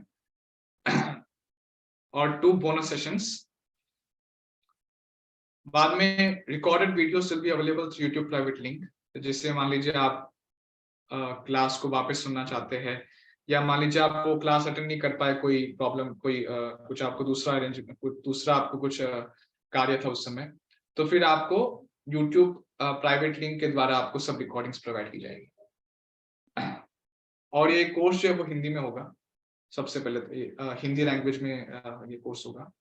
और 2 बोनस सेशंस। बाद में recorded videos will be available through YouTube private link. तो जिससे मान लीजिए आप क्लास को वापस सुनना चाहते हैं, या मान लीजिए आपको क्लास अटेंड नहीं कर पाए, कोई प्रॉब्लम, कोई कुछ आपको दूसरा आपको कुछ कार्य था उस समय, तो फिर आपको यूट्यूब प्राइवेट लिंक के द्वारा आपको सब रिकॉर्डिंग्स प्रोवाइड की जाएगी। और ये कोर्स जो है वो हिंदी में होगा। सबसे पहले तो हिंदी लैंग्वेज में ये कोर्स होगा।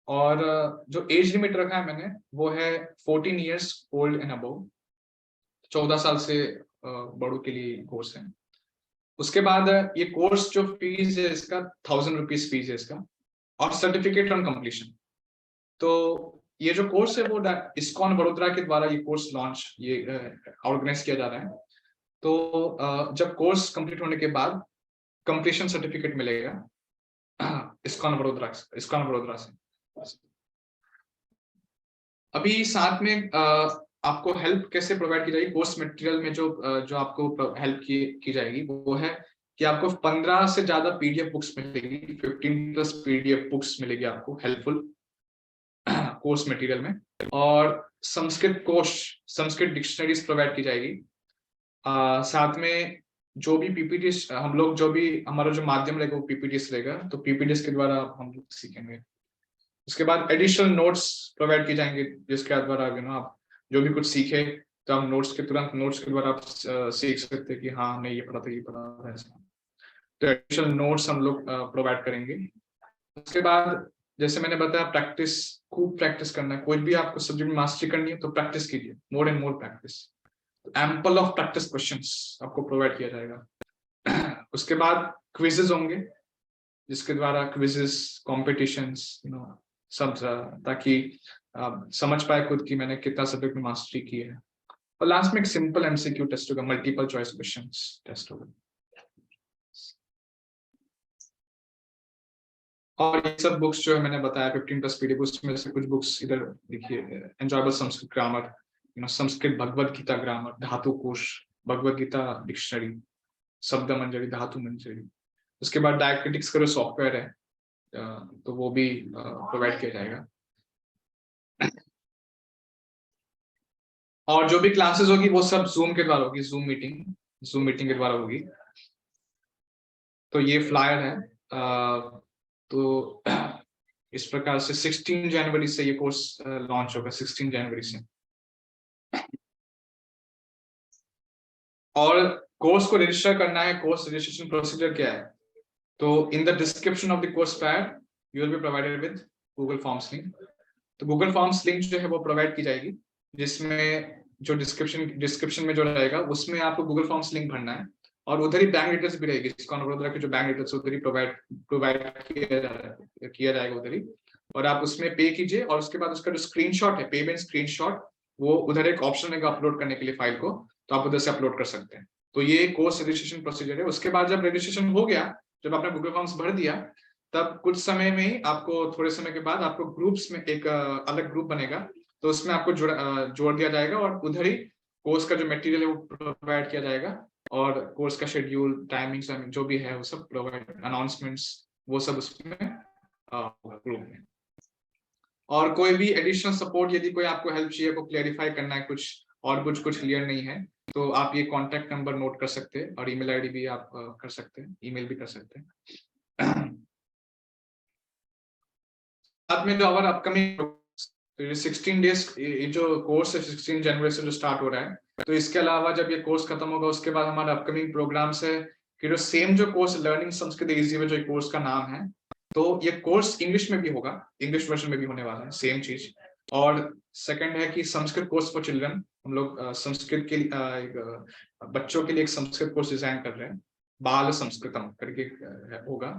और जो एज लिमिट रखा है मैंने वो है 14 ईयर्स ओल्ड एंड अबव, 14 साल से बड़ों के लिए कोर्स है। उसके बाद ये कोर्स जो फीस है इसका 1000 रुपीज फीस है इसका, और सर्टिफिकेट ऑन कंप्लीशन। तो ये जो कोर्स है वो इस्कॉन वडोदरा के द्वारा ये कोर्स लॉन्च, ये ऑर्गेनाइज किया जा रहा है। तो जब कोर्स कंप्लीट होने के बाद कंप्लीशन सर्टिफिकेट मिलेगा इस्कॉन वडोदरा से। अभी साथ में आपको हेल्प कैसे प्रोवाइड की जाएगी कोर्स मटेरियल में, जो आपको हेल्प की जाएगी वो है कि आपको 15 से ज्यादा पीडीएफ बुक्स मिलेगी, 15+ पीडीएफ बुक्स मिलेगी आपको हेल्पफुल कोर्स मटेरियल में। और संस्कृत डिक्शनरीज प्रोवाइड की जाएगी। साथ में जो भी पीपीटीज हम लोग, जो भी हमारा जो माध्यम रहेगा वो पीपीटीज रहेगा, तो पीपीटीज के द्वारा हम लोग सीखेंगे। उसके बाद एडिशनल नोट्स प्रोवाइड किए जाएंगे, जिसके द्वारा आप जो भी कुछ सीखे तो हम नोट्स के द्वारा आप सीख सकते हैं कि हाँ नहीं ये पढ़ा था, ये पढ़ा था ऐसा। तो एडिशनल नोट्स हम लोग प्रोवाइड करेंगे। उसके बाद जैसे मैंने बताया, खूब प्रैक्टिस करना है। कोई भी आपको सब्जेक्ट में मास्टरी करनी है तो प्रैक्टिस कीजिए, more and more practice. Ample of practice questions आपको प्रोवाइड किया जाएगा। उसके बाद क्विजेस होंगे, जिसके द्वारा क्विजेस, कॉम्पिटिशंस सब, ताकि आप समझ पाए खुद कि मैंने कितना सब्जेक्ट में मास्टरी की है। और लास्ट में एक सिंपल एमसीक्यू टेस्ट होगा, मल्टीपल चॉइस क्वेश्चंस टेस्ट होगा। और ये सब बुक्स जो है मैंने बताया 15+ पीडीएफ, उसमें से कुछ बुक्स इधर देखिए, enjoyable Sanskrit grammar, Sanskrit Bhagavad Gita grammar, Dhatu Kosh, Bhagavad Gita dictionary, शब्द मंजरी, धातु मंजरी। उसके बाद डायक्रिटिक्स का जो सॉफ्टवेयर है तो वो भी प्रोवाइड किया जाएगा। और जो भी क्लासेस होगी वो सब जूम के द्वारा होगी, जूम मीटिंग के द्वारा होगी। तो ये फ्लायर है। तो इस प्रकार से 16 जनवरी से ये कोर्स लॉन्च होगा, 16 जनवरी से। और कोर्स को रजिस्टर करना है, कोर्स रजिस्ट्रेशन प्रोसीजर क्या है, तो in the description of the course pad you will be provided with Google forms link. तो गूगल फॉर्म्स लिंक जो है वो प्रोवाइड की जाएगी, जिसमें जो डिस्क्रिप्शन में जो रहेगा उसमें आपको गूगल फॉर्म्स लिंक भरना है, और उधर ही बैंक डिटेल्स भी रहेगी। इस्कॉन वडोदरा के जो बैंक डिटेल्स उधर ही प्रोवाइड किया जाएगा उधर ही, और आप उसमें पे कीजिए। और उसके बाद उसका जो स्क्रीनशॉट है, पेमेंट स्क्रीनशॉट, वो उधर एक ऑप्शन रहेगा अपलोड करने के लिए फाइल को, तो आप उधर से अपलोड कर सकते हैं। तो ये कोर्स रजिस्ट्रेशन प्रोसीजर है। उसके बाद जब रजिस्ट्रेशन हो गया, जब आपने गूगल फॉर्म्स भर दिया, तब कुछ समय में ही आपको, थोड़े समय के बाद आपको ग्रुप्स में एक अलग ग्रुप बनेगा, तो उसमें आपको जोड़ दिया जाएगा, और उधर ही कोर्स का जो मटेरियल है वो प्रोवाइड किया जाएगा, और कोर्स का शेड्यूल, टाइमिंग्स जो भी है वो सब प्रोवाइड, अनाउंसमेंट्स, वो सब उसमें ग्रुप में। और कोई भी एडिशनल सपोर्ट, यदि कोई आपको हेल्प चाहिए, को क्लेरिफाई करना है कुछ, और कुछ क्लियर नहीं है, तो आप ये कॉन्टेक्ट नंबर नोट कर सकते हैं, और ईमेल आईडी भी आप कर सकते हैं, ईमेल भी कर सकते हैं। साथ में जो हमारा अपकमिंग 16 डेज, ये जो कोर्स है 16 जनवरी से जो स्टार्ट हो रहा है, तो इसके अलावा जब ये कोर्स खत्म होगा उसके बाद हमारा अपकमिंग प्रोग्राम्स है कि जो सेम जो कोर्स लर्निंग संस्कृत इजी में, जो कोर्स का नाम है, तो ये कोर्स इंग्लिश में भी होगा, इंग्लिश वर्जन में भी होने वाला है, सेम चीज। और सेकंड है कि संस्कृत कोर्स फॉर चिल्ड्रन, हम लोग संस्कृत के लिए बच्चों के लिए एक संस्कृत कोर्स डिजाइन कर रहे हैं, बाल संस्कृतम करके होगा।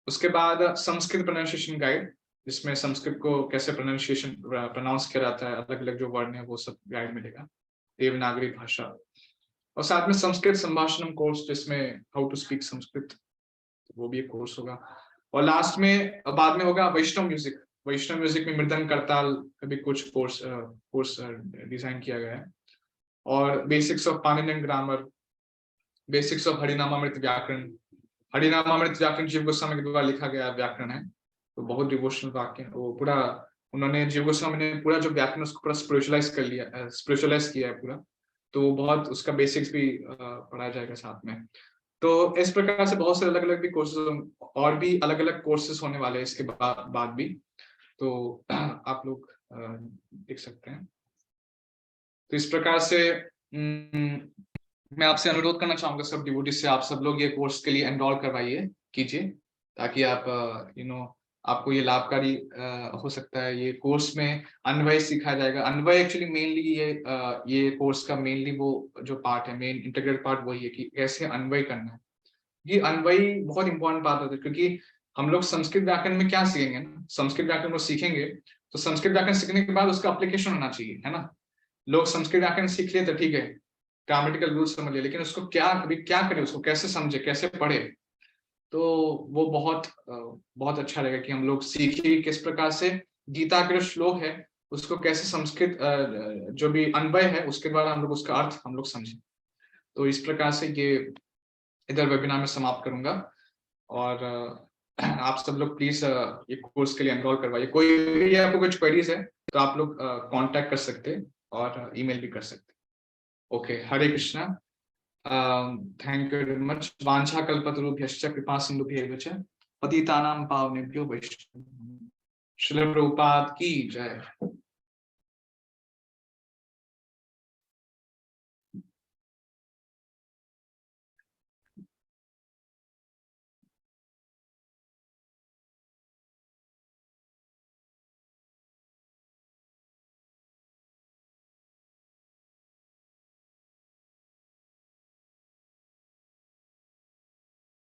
उसके बाद संस्कृत प्रोनाउंसिएशन गाइड, जिसमें संस्कृत को कैसे प्रोनाउंस किया जाता है, अलग अलग जो वर्ण है वो सब गाइड मिलेगा, देवनागरी भाषा। और साथ में संस्कृत संभाषणम कोर्स, जिसमें हाउ टू स्पीक संस्कृत, वो भी एक कोर्स होगा। और लास्ट में बाद में होगा वैष्णव म्यूजिक। वैष्णव म्यूजिक में मृदंग करताल का भी कुछ कोर्स डिजाइन किया गया है। और basics of Paninian grammar, basics of Harinamamrita Vyakarana. Harinamamrita व्याकरण जीव गोस्वामी के द्वारा लिखा गया व्याकरण है, तो बहुत डिवोशनल वाक्य है वो पूरा। उन्होंने जीव गोस्वामी ने पूरा जो व्याकरण उसको पूरा स्पिरिचुअलाइज किया है पूरा, तो बहुत उसका बेसिक्स भी पढ़ाया जाएगा साथ में। तो इस प्रकार से बहुत से अलग अलग भी कोर्सेज और भी अलग अलग कोर्सेज होने वाले हैं इसके बाद भी, तो आप लोग देख सकते हैं। तो इस प्रकार से मैं आपसे अनुरोध करना चाहूंगा सब डिवोटी से, आप सब लोग ये कोर्स के लिए एनरोल करवाइए, कीजिए, ताकि आप आपको ये लाभकारी हो सकता है। ये कोर्स में अन्वय सिखाया जाएगा। अन्वय एक्चुअली मेनली ये कोर्स का मेनली वो जो पार्ट है, मेन इंटीग्रल पार्ट वही है कि कैसे अन्वय करना है। ये अन्वय बहुत इंपॉर्टेंट बात होती है, क्योंकि हम लोग संस्कृत व्याकरण में क्या सीखेंगे ना, संस्कृत व्याकरण को सीखेंगे तो संस्कृत व्याकरण सीखने के बाद उसका एप्लीकेशन होना चाहिए, है ना। लोग संस्कृत व्याकरण सीख लिए तो ठीक है, ग्रामेटिकल रूल समझ लिए, लेकिन उसको क्या करें, उसको कैसे समझे, कैसे पढ़े, तो वो बहुत अच्छा रहेगा कि हम लोग सीखिए किस प्रकार से गीता के जो श्लोक है उसको कैसे संस्कृत जो भी अन्वय है उसके द्वारा हम लोग उसका अर्थ हम लोग समझें। तो इस प्रकार से ये इधर वेबिनार में समाप्त करूंगा। और आप सब लोग प्लीज ये कोर्स के लिए एनरोल करवाइए। कोई भी आपको कुछ क्वेरीज है तो आप लोग कांटेक्ट कर सकते हैं और ईमेल भी कर सकते हैं। Okay, Hare Krishna. Thank you very much. वांछा कल्पतरुभ्यश्च कृपा सिंधुभ्यैव च पतितानां पावनेभ्यो वैष्णवेभ्यो। श्रील प्रभुपाद की जय।